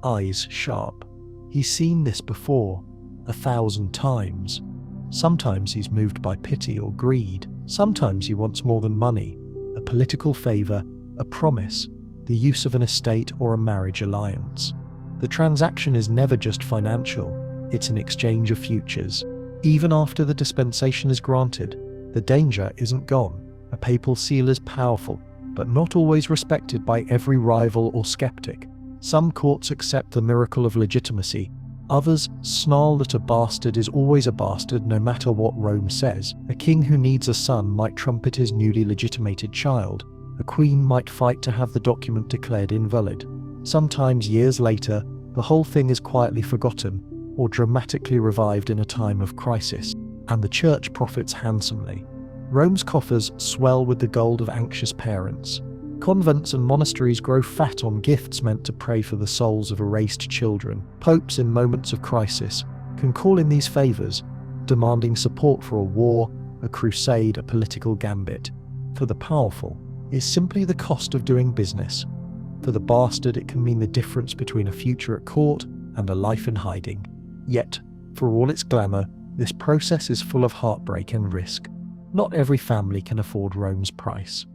eyes sharp. He's seen this before, 1,000 times. Sometimes he's moved by pity or greed. Sometimes he wants more than money, a political favour, a promise, the use of an estate or a marriage alliance. The transaction is never just financial, it's an exchange of futures. Even after the dispensation is granted, the danger isn't gone. A papal seal is powerful, but not always respected by every rival or skeptic. Some courts accept the miracle of legitimacy. Others snarl that a bastard is always a bastard no matter what Rome says. A king who needs a son might trumpet his newly legitimated child. A queen might fight to have the document declared invalid. Sometimes years later, the whole thing is quietly forgotten or dramatically revived in a time of crisis, and the church profits handsomely. Rome's coffers swell with the gold of anxious parents. Convents and monasteries grow fat on gifts meant to pray for the souls of erased children. Popes in moments of crisis can call in these favours, demanding support for a war, a crusade, a political gambit. For the powerful, it's simply the cost of doing business. For the bastard, it can mean the difference between a future at court and a life in hiding. Yet, for all its glamour, this process is full of heartbreak and risk. Not every family can afford Rome's price.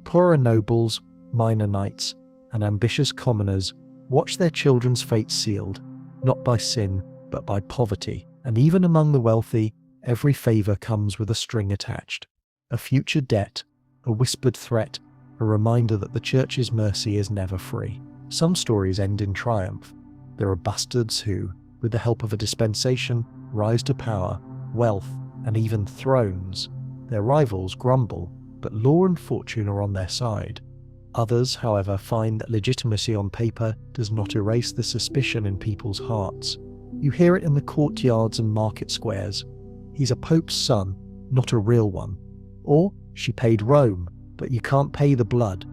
Poorer nobles, minor knights, and ambitious commoners watch their children's fate sealed, not by sin, but by poverty. And even among the wealthy, every favour comes with a string attached. A future debt, a whispered threat, a reminder that the church's mercy is never free. Some stories end in triumph. There are bastards who, with the help of a dispensation, rise to power, wealth, and even thrones. Their rivals grumble, but law and fortune are on their side. Others, however, find that legitimacy on paper does not erase the suspicion in people's hearts. You hear it in the courtyards and market squares. He's a pope's son, not a real one. Or, she paid Rome, but you can't pay the blood.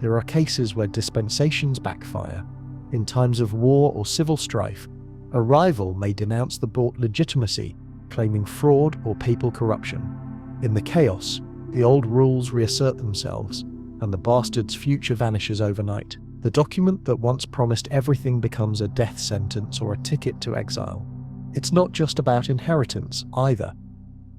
There are cases where dispensations backfire. In times of war or civil strife, a rival may denounce the bought legitimacy, claiming fraud or papal corruption. In the chaos, the old rules reassert themselves, and the bastard's future vanishes overnight. The document that once promised everything becomes a death sentence or a ticket to exile. It's not just about inheritance, either.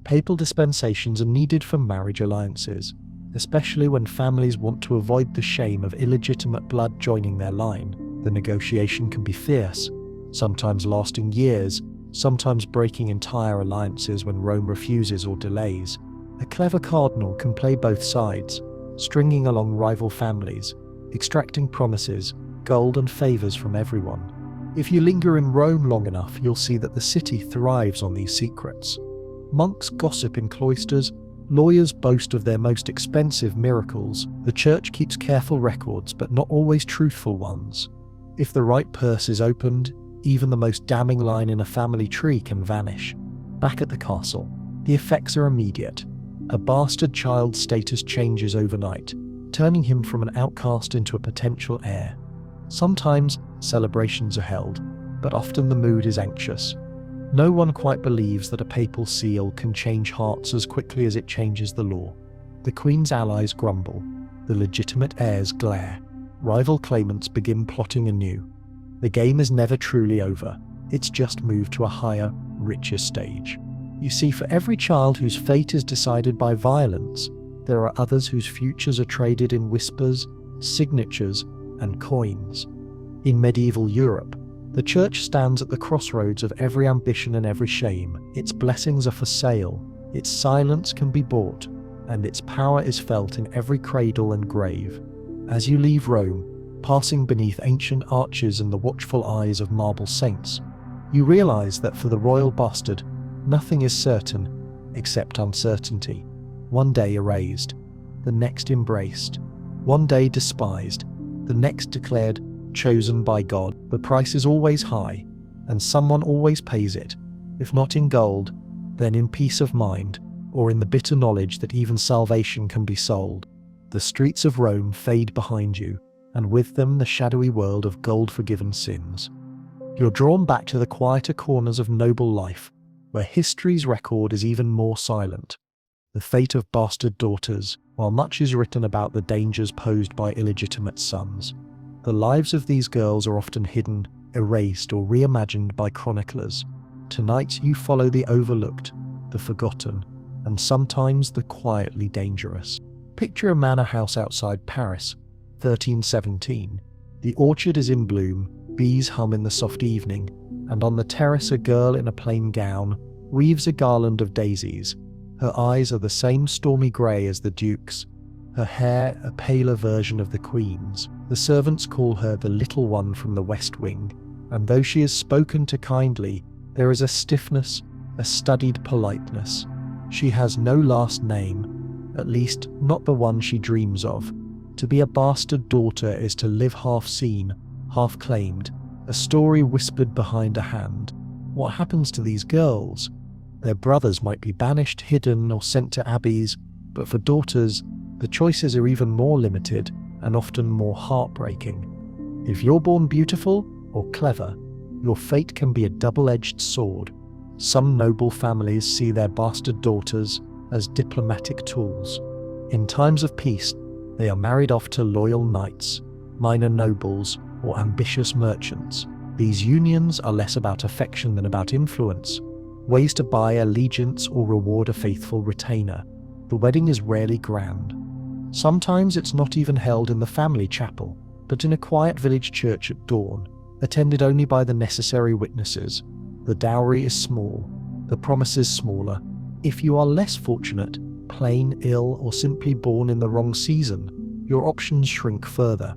Papal dispensations are needed for marriage alliances, especially when families want to avoid the shame of illegitimate blood joining their line. The negotiation can be fierce, sometimes lasting years, sometimes breaking entire alliances when Rome refuses or delays. A clever cardinal can play both sides, stringing along rival families, extracting promises, gold and favours from everyone. If you linger in Rome long enough, you'll see that the city thrives on these secrets. Monks gossip in cloisters, lawyers boast of their most expensive miracles. The church keeps careful records, but not always truthful ones. If the right purse is opened, even the most damning line in a family tree can vanish. Back at the castle, the effects are immediate. A bastard child's status changes overnight, turning him from an outcast into a potential heir. Sometimes celebrations are held, but often the mood is anxious. No one quite believes that a papal seal can change hearts as quickly as it changes the law. The Queen's allies grumble, the legitimate heirs glare. Rival claimants begin plotting anew. The game is never truly over, it's just moved to a higher, richer stage. You see, for every child whose fate is decided by violence, there are others whose futures are traded in whispers, signatures, and coins. In medieval Europe, the church stands at the crossroads of every ambition and every shame. Its blessings are for sale, its silence can be bought, and its power is felt in every cradle and grave. As you leave Rome, passing beneath ancient arches and the watchful eyes of marble saints, you realize that for the royal bastard, nothing is certain except uncertainty. One day erased, the next embraced. One day despised, the next declared chosen by God. The price is always high, and someone always pays it, if not in gold, then in peace of mind, or in the bitter knowledge that even salvation can be sold. The streets of Rome fade behind you, and with them the shadowy world of gold-forgiven sins. You're drawn back to the quieter corners of noble life, where history's record is even more silent. The fate of bastard daughters, while much is written about the dangers posed by illegitimate sons, the lives of these girls are often hidden, erased, or reimagined by chroniclers. Tonight you follow the overlooked, the forgotten, and sometimes the quietly dangerous. Picture a manor house outside Paris, 1317. The orchard is in bloom, bees hum in the soft evening, and on the terrace a girl in a plain gown weaves a garland of daisies. Her eyes are the same stormy grey as the Duke's, her hair a paler version of the Queen's. The servants call her the little one from the West Wing, and though she is spoken to kindly, there is a stiffness, a studied politeness. She has no last name, at least not the one she dreams of. To be a bastard daughter is to live half seen, half claimed, a story whispered behind a hand. What happens to these girls? Their brothers might be banished, hidden, or sent to abbeys, but for daughters, the choices are even more limited and often more heartbreaking. If you're born beautiful or clever, your fate can be a double-edged sword. Some noble families see their bastard daughters as diplomatic tools. In times of peace, they are married off to loyal knights, minor nobles, or ambitious merchants. These unions are less about affection than about influence, ways to buy allegiance or reward a faithful retainer. The wedding is rarely grand. Sometimes it's not even held in the family chapel, but in a quiet village church at dawn, attended only by the necessary witnesses. The dowry is small, the promises smaller. If you are less fortunate, plain, ill, or simply born in the wrong season, your options shrink further.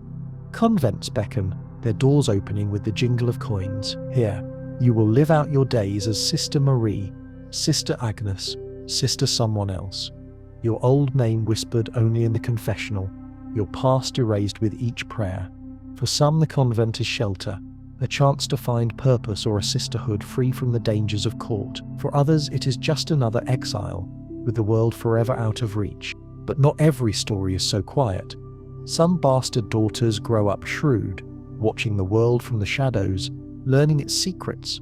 Convents beckon, their doors opening with the jingle of coins. Here, you will live out your days as Sister Marie, Sister Agnes, Sister someone else. Your old name whispered only in the confessional, your past erased with each prayer. For some, the convent is shelter, a chance to find purpose or a sisterhood free from the dangers of court. For others, it is just another exile, with the world forever out of reach. But not every story is so quiet. Some bastard daughters grow up shrewd, watching the world from the shadows, learning its secrets.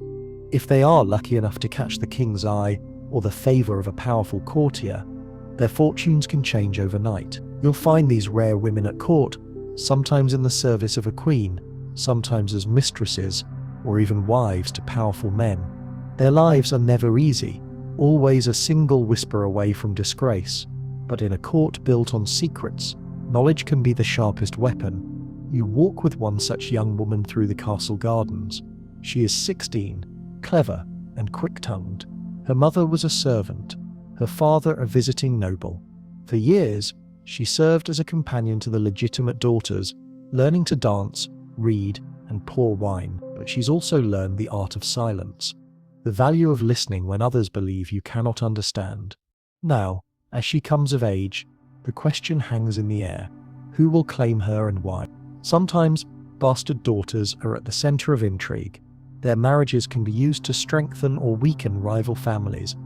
If they are lucky enough to catch the king's eye or the favour of a powerful courtier, their fortunes can change overnight. You'll find these rare women at court, sometimes in the service of a queen, sometimes as mistresses, or even wives to powerful men. Their lives are never easy, always a single whisper away from disgrace. But in a court built on secrets, knowledge can be the sharpest weapon. You walk with one such young woman through the castle gardens. She is 16, clever and quick-tongued. Her mother was a servant, her father a visiting noble. For years, she served as a companion to the legitimate daughters, learning to dance, read, and pour wine. But she's also learned the art of silence, the value of listening when others believe you cannot understand. Now, as she comes of age, the question hangs in the air: who will claim her and why? Sometimes, bastard daughters are at the center of intrigue. Their marriages can be used to strengthen or weaken rival families.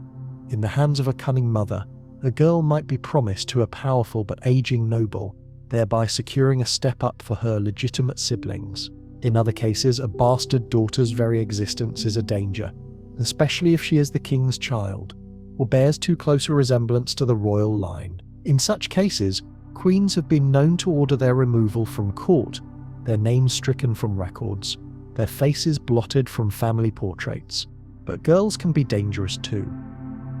In the hands of a cunning mother, a girl might be promised to a powerful but aging noble, thereby securing a step up for her legitimate siblings. In other cases, a bastard daughter's very existence is a danger, especially if she is the king's child, or bears too close a resemblance to the royal line. In such cases, queens have been known to order their removal from court, their names stricken from records, their faces blotted from family portraits. But girls can be dangerous too.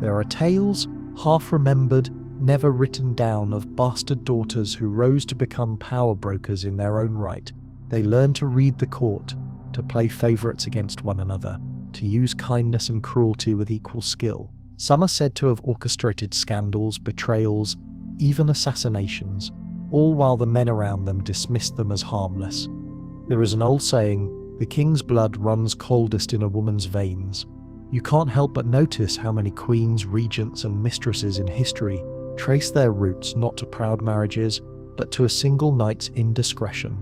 There are tales, half remembered, never written down, of bastard daughters who rose to become power brokers in their own right. They learned to read the court, to play favourites against one another, to use kindness and cruelty with equal skill. Some are said to have orchestrated scandals, betrayals, even assassinations, all while the men around them dismissed them as harmless. There is an old saying, "The king's blood runs coldest in a woman's veins." You can't help but notice how many queens, regents and mistresses in history trace their roots not to proud marriages, but to a single knight's indiscretion.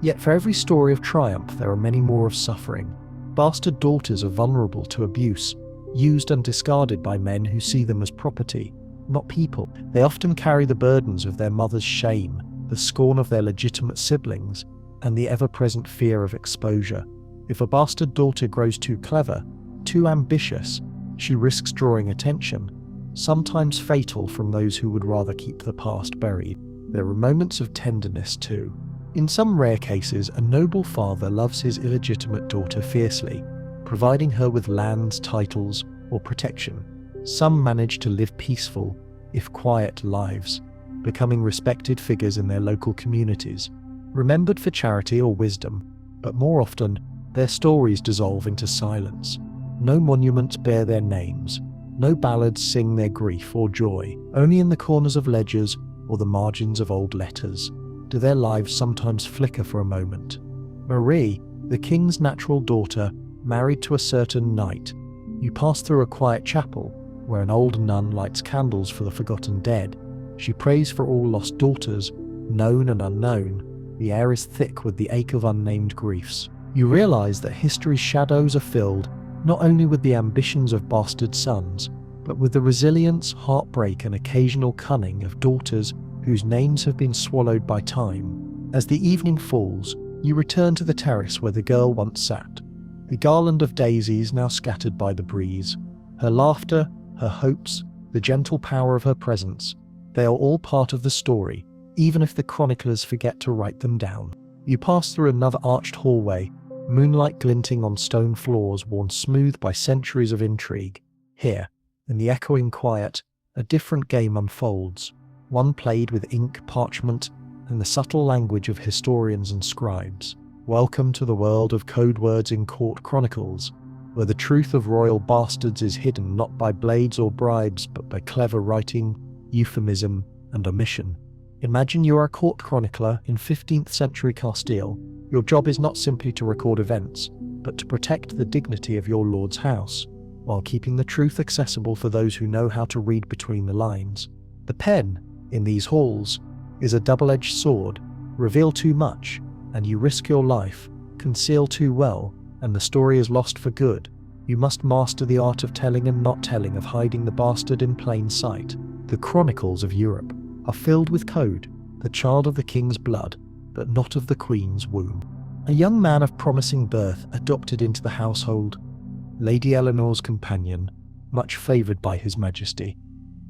Yet for every story of triumph there are many more of suffering. Bastard daughters are vulnerable to abuse, used and discarded by men who see them as property, not people. They often carry the burdens of their mother's shame, the scorn of their legitimate siblings, and the ever-present fear of exposure. If a bastard daughter grows too clever, too ambitious, she risks drawing attention, sometimes fatal, from those who would rather keep the past buried. There are moments of tenderness too. In some rare cases, a noble father loves his illegitimate daughter fiercely, providing her with lands, titles, or protection. Some manage to live peaceful, if quiet, lives, becoming respected figures in their local communities, remembered for charity or wisdom, but more often, their stories dissolve into silence. No monuments bear their names, no ballads sing their grief or joy. Only in the corners of ledgers or the margins of old letters do their lives sometimes flicker for a moment. Marie, the king's natural daughter, married to a certain knight. You pass through a quiet chapel, where an old nun lights candles for the forgotten dead. She prays for all lost daughters, known and unknown. The air is thick with the ache of unnamed griefs. You realize that history's shadows are filled not only with the ambitions of bastard sons, but with the resilience, heartbreak and occasional cunning of daughters whose names have been swallowed by time. As the evening falls, you return to the terrace where the girl once sat. The garland of daisies now scattered by the breeze. Her laughter, her hopes, the gentle power of her presence, they are all part of the story, even if the chroniclers forget to write them down. You pass through another arched hallway, moonlight glinting on stone floors worn smooth by centuries of intrigue. Here, in the echoing quiet, a different game unfolds, one played with ink, parchment, and the subtle language of historians and scribes. Welcome to the world of code words in court chronicles, where the truth of royal bastards is hidden not by blades or bribes, but by clever writing, euphemism, and omission. Imagine you are a court chronicler in 15th century Castile. Your job is not simply to record events, but to protect the dignity of your lord's house, while keeping the truth accessible for those who know how to read between the lines. The pen, in these halls, is a double-edged sword. Reveal too much, and you risk your life. Conceal too well, and the story is lost for good. You must master the art of telling and not telling, of hiding the bastard in plain sight. The chronicles of Europe are filled with code, the child of the king's blood, but not of the queen's womb. A young man of promising birth adopted into the household, Lady Eleanor's companion, much favoured by His Majesty.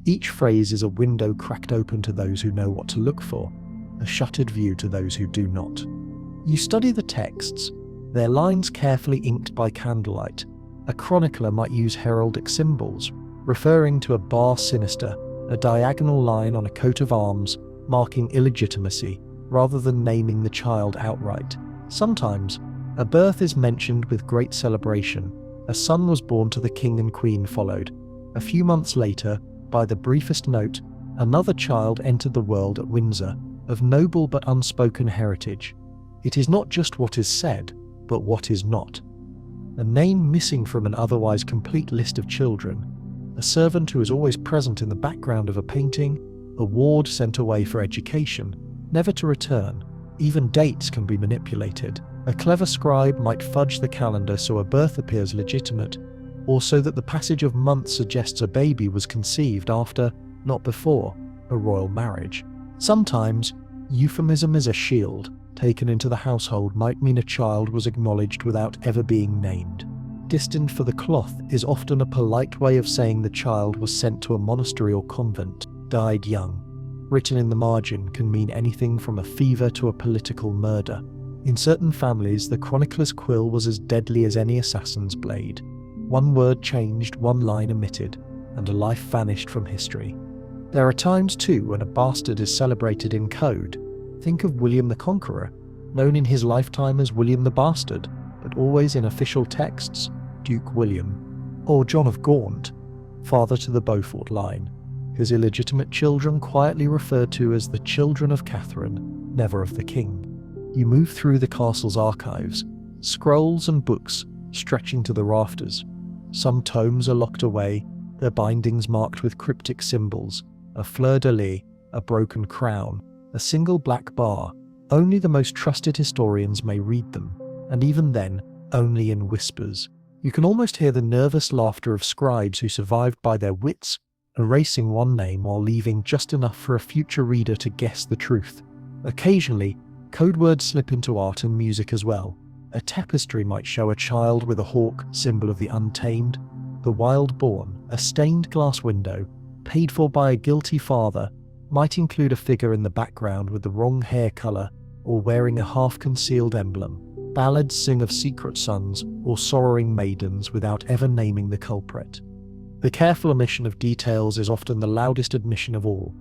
Each phrase is a window cracked open to those who know what to look for, a shuttered view to those who do not. You study the texts, their lines carefully inked by candlelight. A chronicler might use heraldic symbols, referring to a bar sinister, a diagonal line on a coat of arms, marking illegitimacy, rather than naming the child outright. Sometimes, a birth is mentioned with great celebration. A son was born to the king and queen followed. A few months later, by the briefest note, another child entered the world at Windsor, of noble but unspoken heritage. It is not just what is said, but what is not. A name missing from an otherwise complete list of children, a servant who is always present in the background of a painting, a ward sent away for education, never to return. Even dates can be manipulated. A clever scribe might fudge the calendar so a birth appears legitimate, or so that the passage of months suggests a baby was conceived after, not before, a royal marriage. Sometimes, euphemism is a shield. Taken into the household might mean a child was acknowledged without ever being named. Destined for the cloth is often a polite way of saying the child was sent to a monastery or convent, died young. Written in the margin can mean anything from a fever to a political murder. In certain families, the chronicler's quill was as deadly as any assassin's blade. One word changed, one line omitted, and a life vanished from history. There are times too when a bastard is celebrated in code. Think of William the Conqueror, known in his lifetime as William the Bastard, but always in official texts, Duke William. Or John of Gaunt, father to the Beaufort line, his illegitimate children quietly referred to as the children of Catherine, never of the king. You move through the castle's archives, scrolls and books stretching to the rafters. Some tomes are locked away, their bindings marked with cryptic symbols, a fleur-de-lis, a broken crown, a single black bar. Only the most trusted historians may read them, and even then, only in whispers. You can almost hear the nervous laughter of scribes who survived by their wits, erasing one name while leaving just enough for a future reader to guess the truth. Occasionally, code words slip into art and music as well. A tapestry might show a child with a hawk, symbol of the untamed, the wild-born. A stained glass window, paid for by a guilty father, might include a figure in the background with the wrong hair colour or wearing a half-concealed emblem. Ballads sing of secret sons or sorrowing maidens without ever naming the culprit. The careful omission of details is often the loudest admission of all.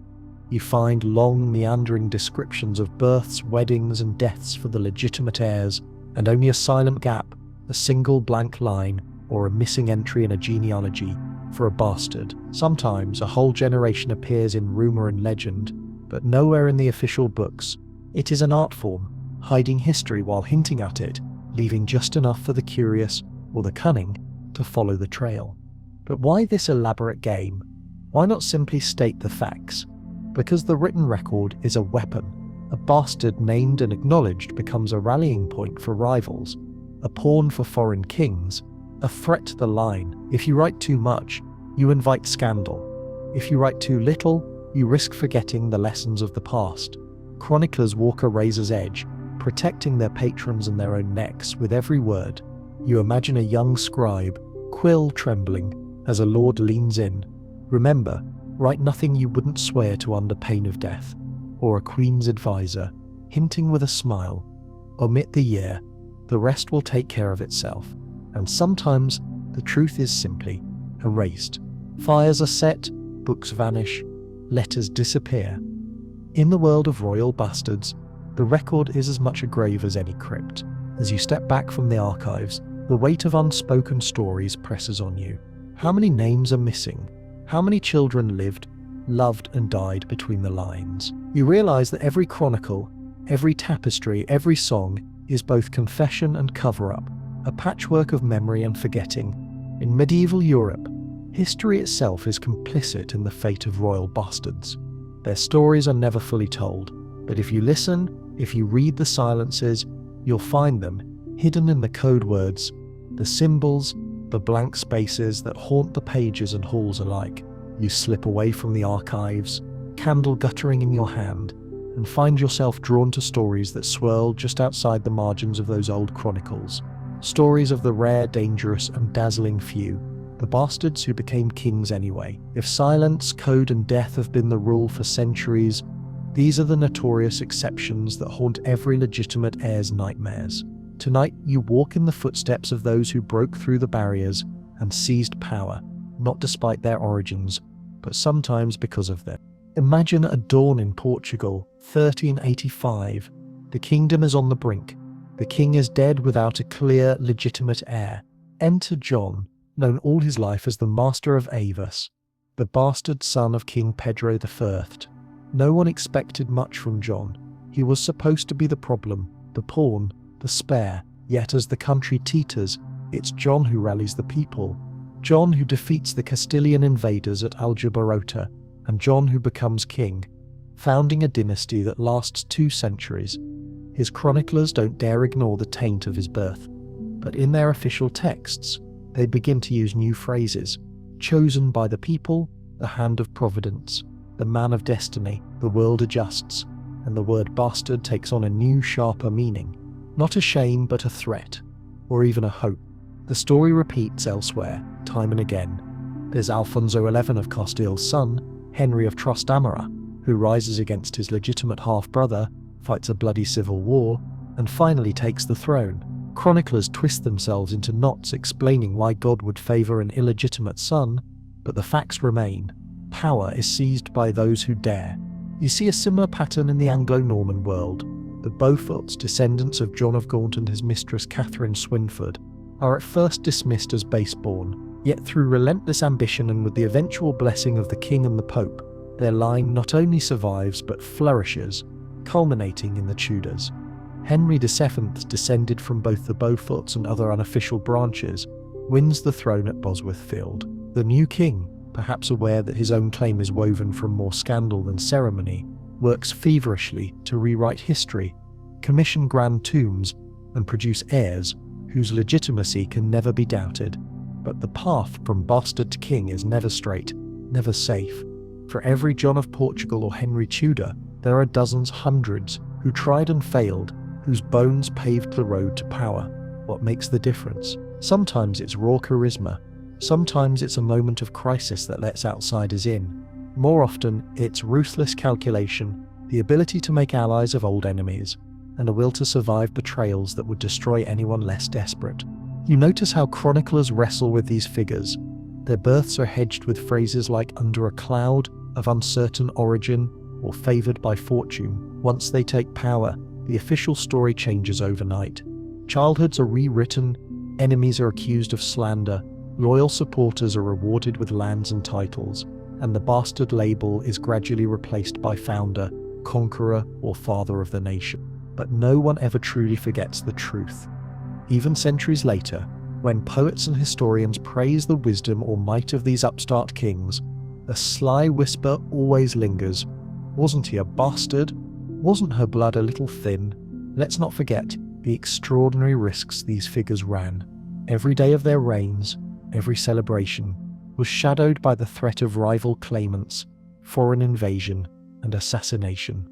You find long, meandering descriptions of births, weddings, and deaths for the legitimate heirs, and only a silent gap, a single blank line, or a missing entry in a genealogy for a bastard. Sometimes a whole generation appears in rumour and legend, but nowhere in the official books. It is an art form, hiding history while hinting at it, leaving just enough for the curious, or the cunning, to follow the trail. But why this elaborate game? Why not simply state the facts? Because the written record is a weapon. A bastard named and acknowledged becomes a rallying point for rivals, a pawn for foreign kings, a threat to the line. If you write too much, you invite scandal. If you write too little, you risk forgetting the lessons of the past. Chroniclers walk a razor's edge, protecting their patrons and their own necks with every word. You imagine a young scribe, quill trembling, as a lord leans in. Remember, write nothing you wouldn't swear to under pain of death. Or a queen's advisor, hinting with a smile. Omit the year, the rest will take care of itself. And sometimes the truth is simply erased. Fires are set, books vanish, letters disappear. In the world of royal bastards, the record is as much a grave as any crypt. As you step back from the archives, the weight of unspoken stories presses on you. How many names are missing? How many children lived, loved, and died between the lines? You realize that every chronicle, every tapestry, every song is both confession and cover-up, a patchwork of memory and forgetting. In medieval Europe, history itself is complicit in the fate of royal bastards. Their stories are never fully told, but if you listen, if you read the silences, you'll find them, hidden in the code words, the symbols, the blank spaces that haunt the pages and halls alike. You slip away from the archives, candle guttering in your hand, and find yourself drawn to stories that swirl just outside the margins of those old chronicles. Stories of the rare, dangerous, and dazzling few, the bastards who became kings anyway. If silence, code, and death have been the rule for centuries, these are the notorious exceptions that haunt every legitimate heir's nightmares. Tonight, you walk in the footsteps of those who broke through the barriers and seized power, not despite their origins, but sometimes because of them. Imagine a dawn in Portugal, 1385. The kingdom is on the brink. The king is dead without a clear, legitimate heir. Enter John, known all his life as the Master of Avus, the bastard son of King Pedro I. No one expected much from John. He was supposed to be the problem, the pawn, the spare. Yet as the country teeters, it's John who rallies the people. John who defeats the Castilian invaders at Aljubarrota, and John who becomes king, founding a dynasty that lasts 2 centuries. His chroniclers don't dare ignore the taint of his birth, but in their official texts, they begin to use new phrases: chosen by the people, the hand of providence, the man of destiny, the world adjusts, and the word bastard takes on a new, sharper meaning. Not a shame, but a threat, or even a hope. The story repeats elsewhere, time and again. There's Alfonso XI of Castile's son, Henry of Trastamara, who rises against his legitimate half-brother, fights a bloody civil war, and finally takes the throne. Chroniclers twist themselves into knots explaining why God would favour an illegitimate son, But the facts remain. Power is seized by those who dare. You see a similar pattern in the Anglo-Norman world. The Beauforts, descendants of John of Gaunt and his mistress Catherine Swynford, are at first dismissed as base-born, yet through relentless ambition and with the eventual blessing of the king and the pope, their line not only survives but flourishes, culminating in the Tudors. Henry VII, descended from both the Beauforts and other unofficial branches, wins the throne at Bosworth Field. The new king, perhaps aware that his own claim is woven from more scandal than ceremony, works feverishly to rewrite history, commission grand tombs, and produce heirs whose legitimacy can never be doubted. But the path from bastard to king is never straight, never safe. For every John of Portugal or Henry Tudor, there are dozens, hundreds, who tried and failed, whose bones paved the road to power. What makes the difference? Sometimes it's raw charisma. Sometimes it's a moment of crisis that lets outsiders in. More often, it's ruthless calculation, the ability to make allies of old enemies, and a will to survive betrayals that would destroy anyone less desperate. You notice how chroniclers wrestle with these figures. Their births are hedged with phrases like under a cloud, of uncertain origin, or favoured by fortune. Once they take power, the official story changes overnight. Childhoods are rewritten, enemies are accused of slander, loyal supporters are rewarded with lands and titles, and the bastard label is gradually replaced by founder, conqueror, or father of the nation. But no one ever truly forgets the truth. Even centuries later, when poets and historians praise the wisdom or might of these upstart kings, a sly whisper always lingers. Wasn't he a bastard? Wasn't her blood a little thin? Let's not forget the extraordinary risks these figures ran. Every day of their reigns, every celebration, was shadowed by the threat of rival claimants, foreign invasion, and assassination.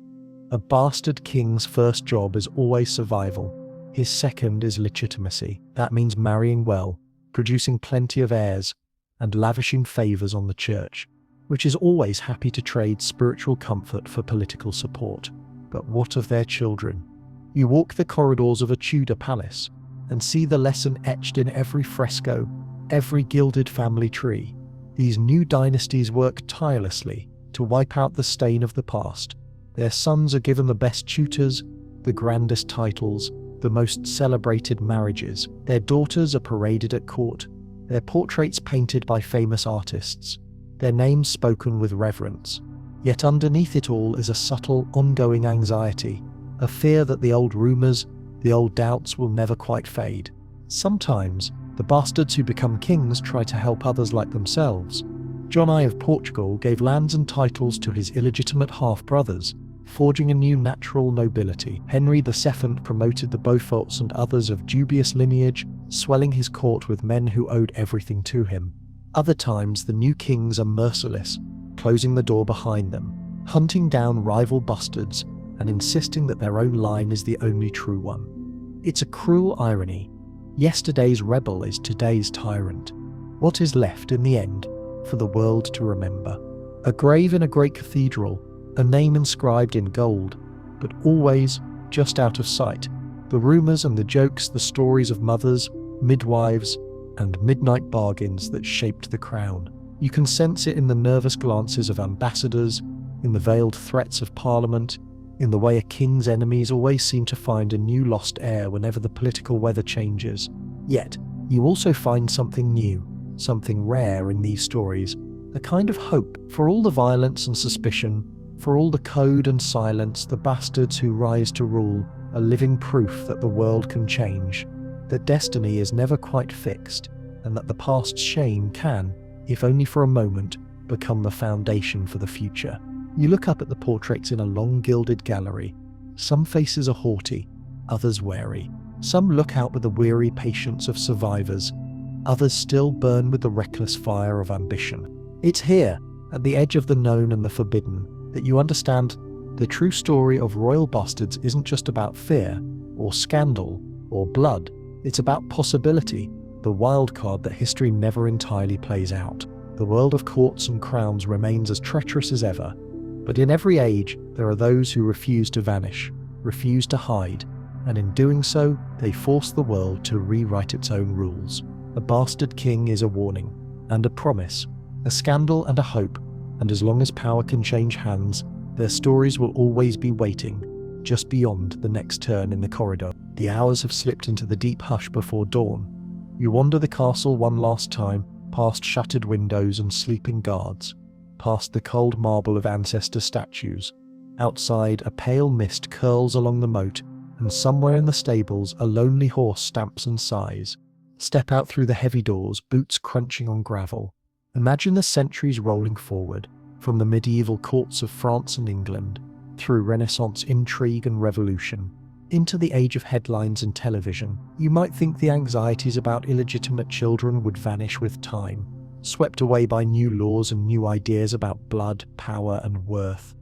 A bastard king's first job is always survival. His second is legitimacy. That means marrying well, producing plenty of heirs, and lavishing favours on the church, which is always happy to trade spiritual comfort for political support. But what of their children? You walk the corridors of a Tudor palace and see the lesson etched in every fresco, every gilded family tree. These new dynasties work tirelessly to wipe out the stain of the past. Their sons are given the best tutors, the grandest titles, the most celebrated marriages. Their daughters are paraded at court, their portraits painted by famous artists, their names spoken with reverence. Yet underneath it all is a subtle, ongoing anxiety, a fear that the old rumours, the old doubts will never quite fade. Sometimes, the bastards who become kings try to help others like themselves. John I of Portugal gave lands and titles to his illegitimate half-brothers, forging a new natural nobility. Henry II promoted the Beauforts and others of dubious lineage, swelling his court with men who owed everything to him. Other times, the new kings are merciless, closing the door behind them, hunting down rival bastards, and insisting that their own line is the only true one. It's a cruel irony. Yesterday's rebel is today's tyrant. What is left in the end for the world to remember? A grave in a great cathedral, a name inscribed in gold, but always just out of sight. The rumours and the jokes, the stories of mothers, midwives, and midnight bargains that shaped the crown. You can sense it in the nervous glances of ambassadors, in the veiled threats of Parliament, in the way a king's enemies always seem to find a new lost heir whenever the political weather changes. Yet, you also find something new, something rare in these stories, a kind of hope. For all the violence and suspicion, for all the code and silence, the bastards who rise to rule are living proof that the world can change, that destiny is never quite fixed, and that the past's shame can, if only for a moment, become the foundation for the future. You look up at the portraits in a long gilded gallery. Some faces are haughty, others wary. Some look out with the weary patience of survivors, others still burn with the reckless fire of ambition. It's here, at the edge of the known and the forbidden, that you understand the true story of royal bastards isn't just about fear, or scandal, or blood. It's about possibility, the wild card that history never entirely plays out. The world of courts and crowns remains as treacherous as ever, but in every age there are those who refuse to vanish, refuse to hide, and in doing so, they force the world to rewrite its own rules. A bastard king is a warning, and a promise, a scandal and a hope, and as long as power can change hands, their stories will always be waiting, just beyond the next turn in the corridor. The hours have slipped into the deep hush before dawn. You wander the castle one last time, past shattered windows and sleeping guards, past the cold marble of ancestor statues. Outside, a pale mist curls along the moat, and somewhere in the stables a lonely horse stamps and sighs. Step out through the heavy doors, boots crunching on gravel. Imagine the centuries rolling forward, from the medieval courts of France and England, through Renaissance intrigue and revolution, into the age of headlines and television. You might think the anxieties about illegitimate children would vanish with time, swept away by new laws and new ideas about blood, power, and worth.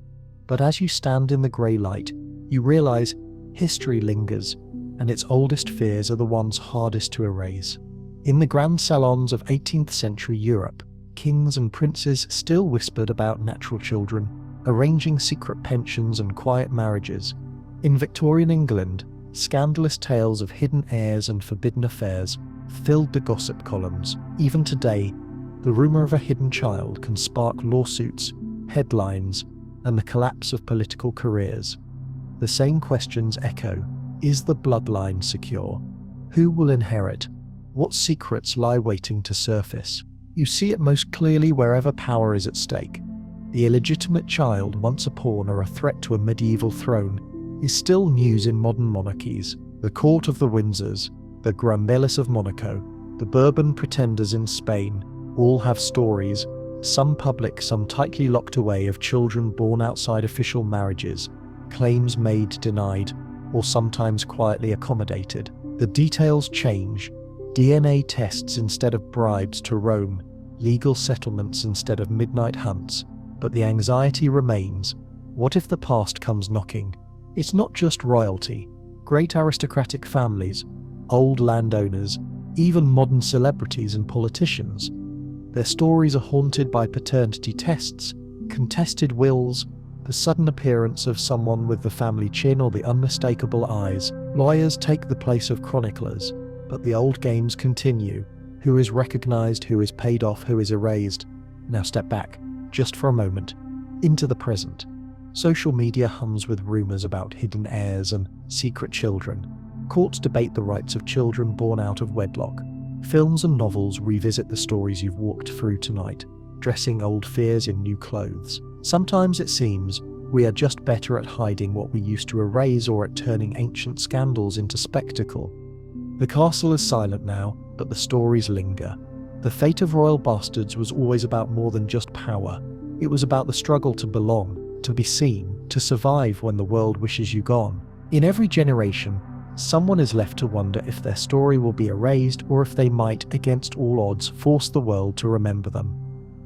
But as you stand in the grey light, you realise history lingers, and its oldest fears are the ones hardest to erase. In the grand salons of 18th century Europe, kings and princes still whispered about natural children, arranging secret pensions and quiet marriages. In Victorian England, scandalous tales of hidden heirs and forbidden affairs filled the gossip columns. Even today, the rumour of a hidden child can spark lawsuits, headlines, and the collapse of political careers. The same questions echo. Is the bloodline secure? Who will inherit? What secrets lie waiting to surface? You see it most clearly wherever power is at stake. The illegitimate child, once a pawn or a threat to a medieval throne, is still news in modern monarchies. The court of the Windsors, the Grandellas of Monaco, the Bourbon pretenders in Spain, all have stories, some public, some tightly locked away, of children born outside official marriages, claims made, denied, or sometimes quietly accommodated. The details change. DNA tests instead of bribes to Rome, legal settlements instead of midnight hunts, but the anxiety remains. What if the past comes knocking? It's not just royalty. Great aristocratic families, old landowners, even modern celebrities and politicians. Their stories are haunted by paternity tests, contested wills, the sudden appearance of someone with the family chin or the unmistakable eyes. Lawyers take the place of chroniclers, but the old games continue. Who is recognized, who is paid off, who is erased? Now step back, just for a moment, into the present. Social media hums with rumors about hidden heirs and secret children. Courts debate the rights of children born out of wedlock. Films and novels revisit the stories you've walked through tonight, dressing old fears in new clothes. Sometimes it seems we are just better at hiding what we used to erase or at turning ancient scandals into spectacle. The castle is silent now, but the stories linger. The fate of royal bastards was always about more than just power. It was about the struggle to belong, to be seen, to survive when the world wishes you gone. In every generation, someone is left to wonder if their story will be erased or if they might, against all odds, force the world to remember them.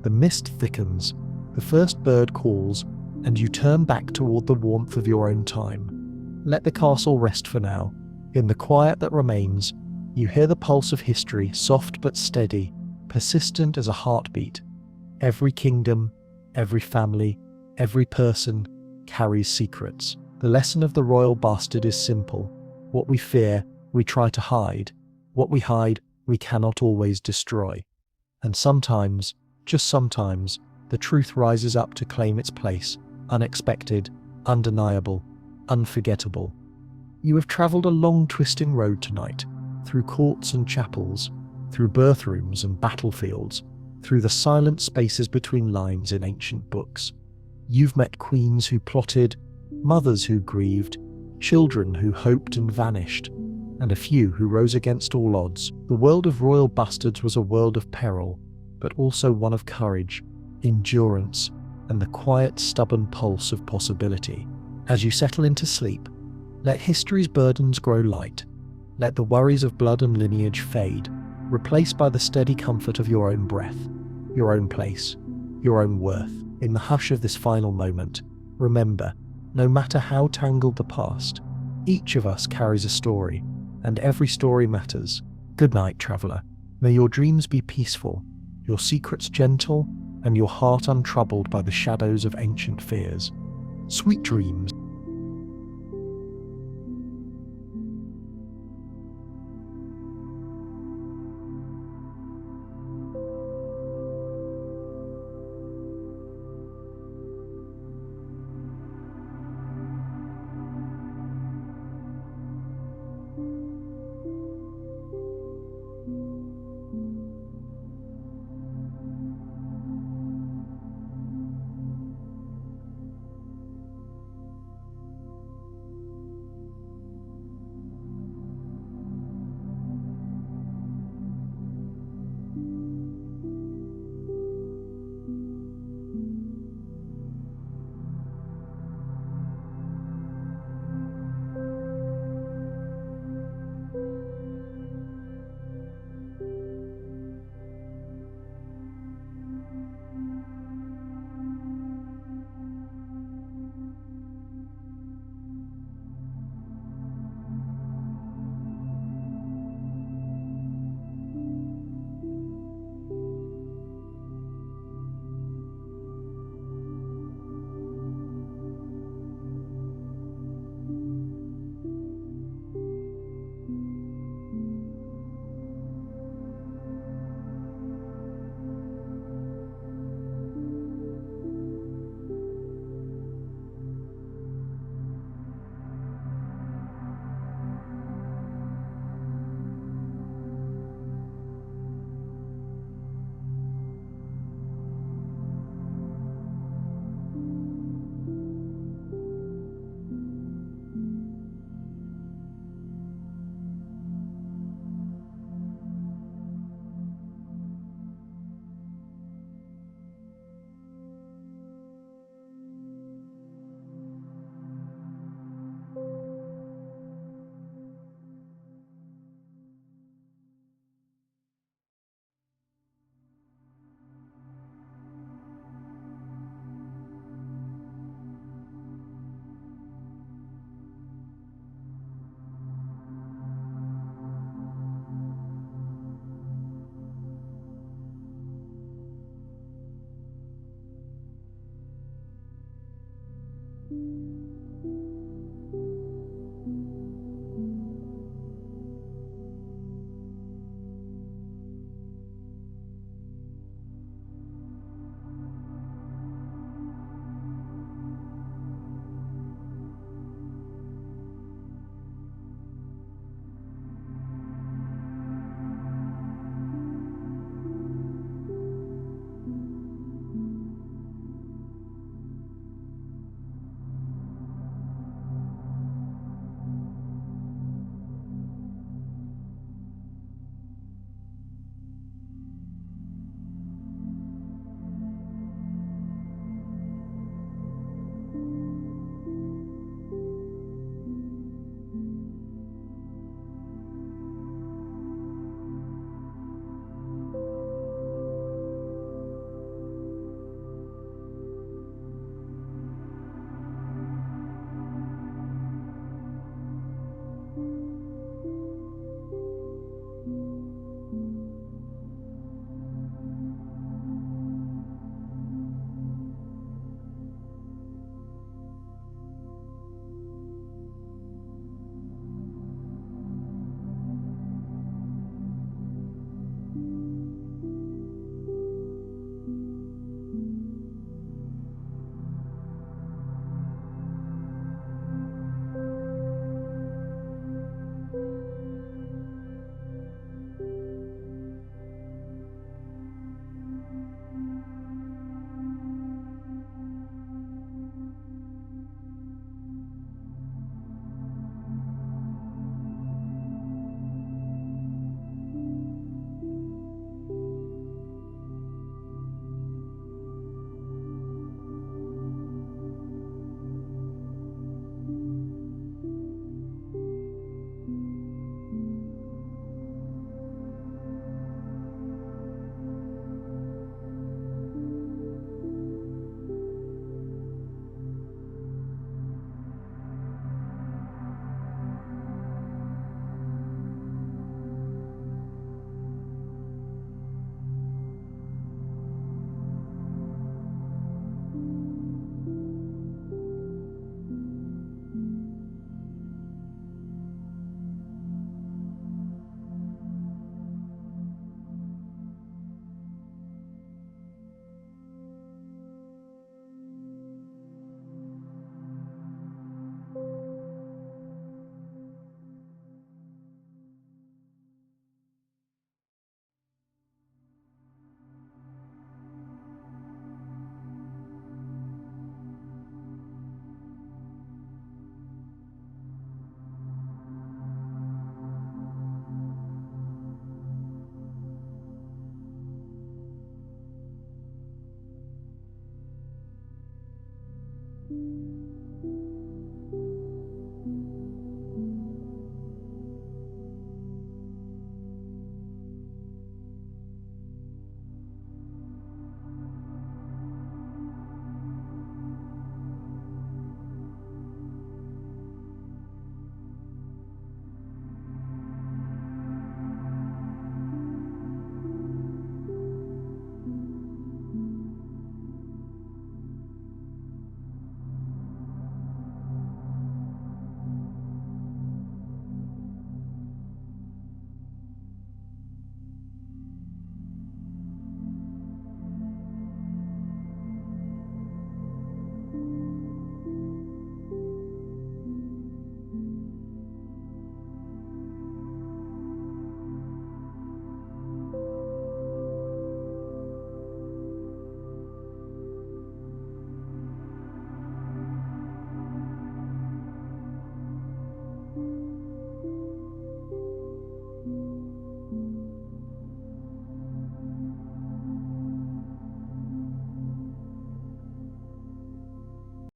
The mist thickens, the first bird calls, and you turn back toward the warmth of your own time. Let the castle rest for now. In the quiet that remains, you hear the pulse of history, soft but steady, persistent as a heartbeat. Every kingdom, every family, every person carries secrets. The lesson of the royal bastard is simple. What we fear, we try to hide. What we hide, we cannot always destroy. And sometimes, just sometimes, the truth rises up to claim its place, unexpected, undeniable, unforgettable. You have travelled a long twisting road tonight, through courts and chapels, through birthrooms and battlefields, through the silent spaces between lines in ancient books. You've met queens who plotted, mothers who grieved, children who hoped and vanished, and a few who rose against all odds. The world of royal bastards was a world of peril, but also one of courage, endurance, and the quiet, stubborn pulse of possibility. As you settle into sleep, let history's burdens grow light. Let the worries of blood and lineage fade, replaced by the steady comfort of your own breath, your own place, your own worth. In the hush of this final moment, remember, no matter how tangled the past, each of us carries a story, and every story matters. Good night, traveller. May your dreams be peaceful, your secrets gentle, and your heart untroubled by the shadows of ancient fears. Sweet dreams.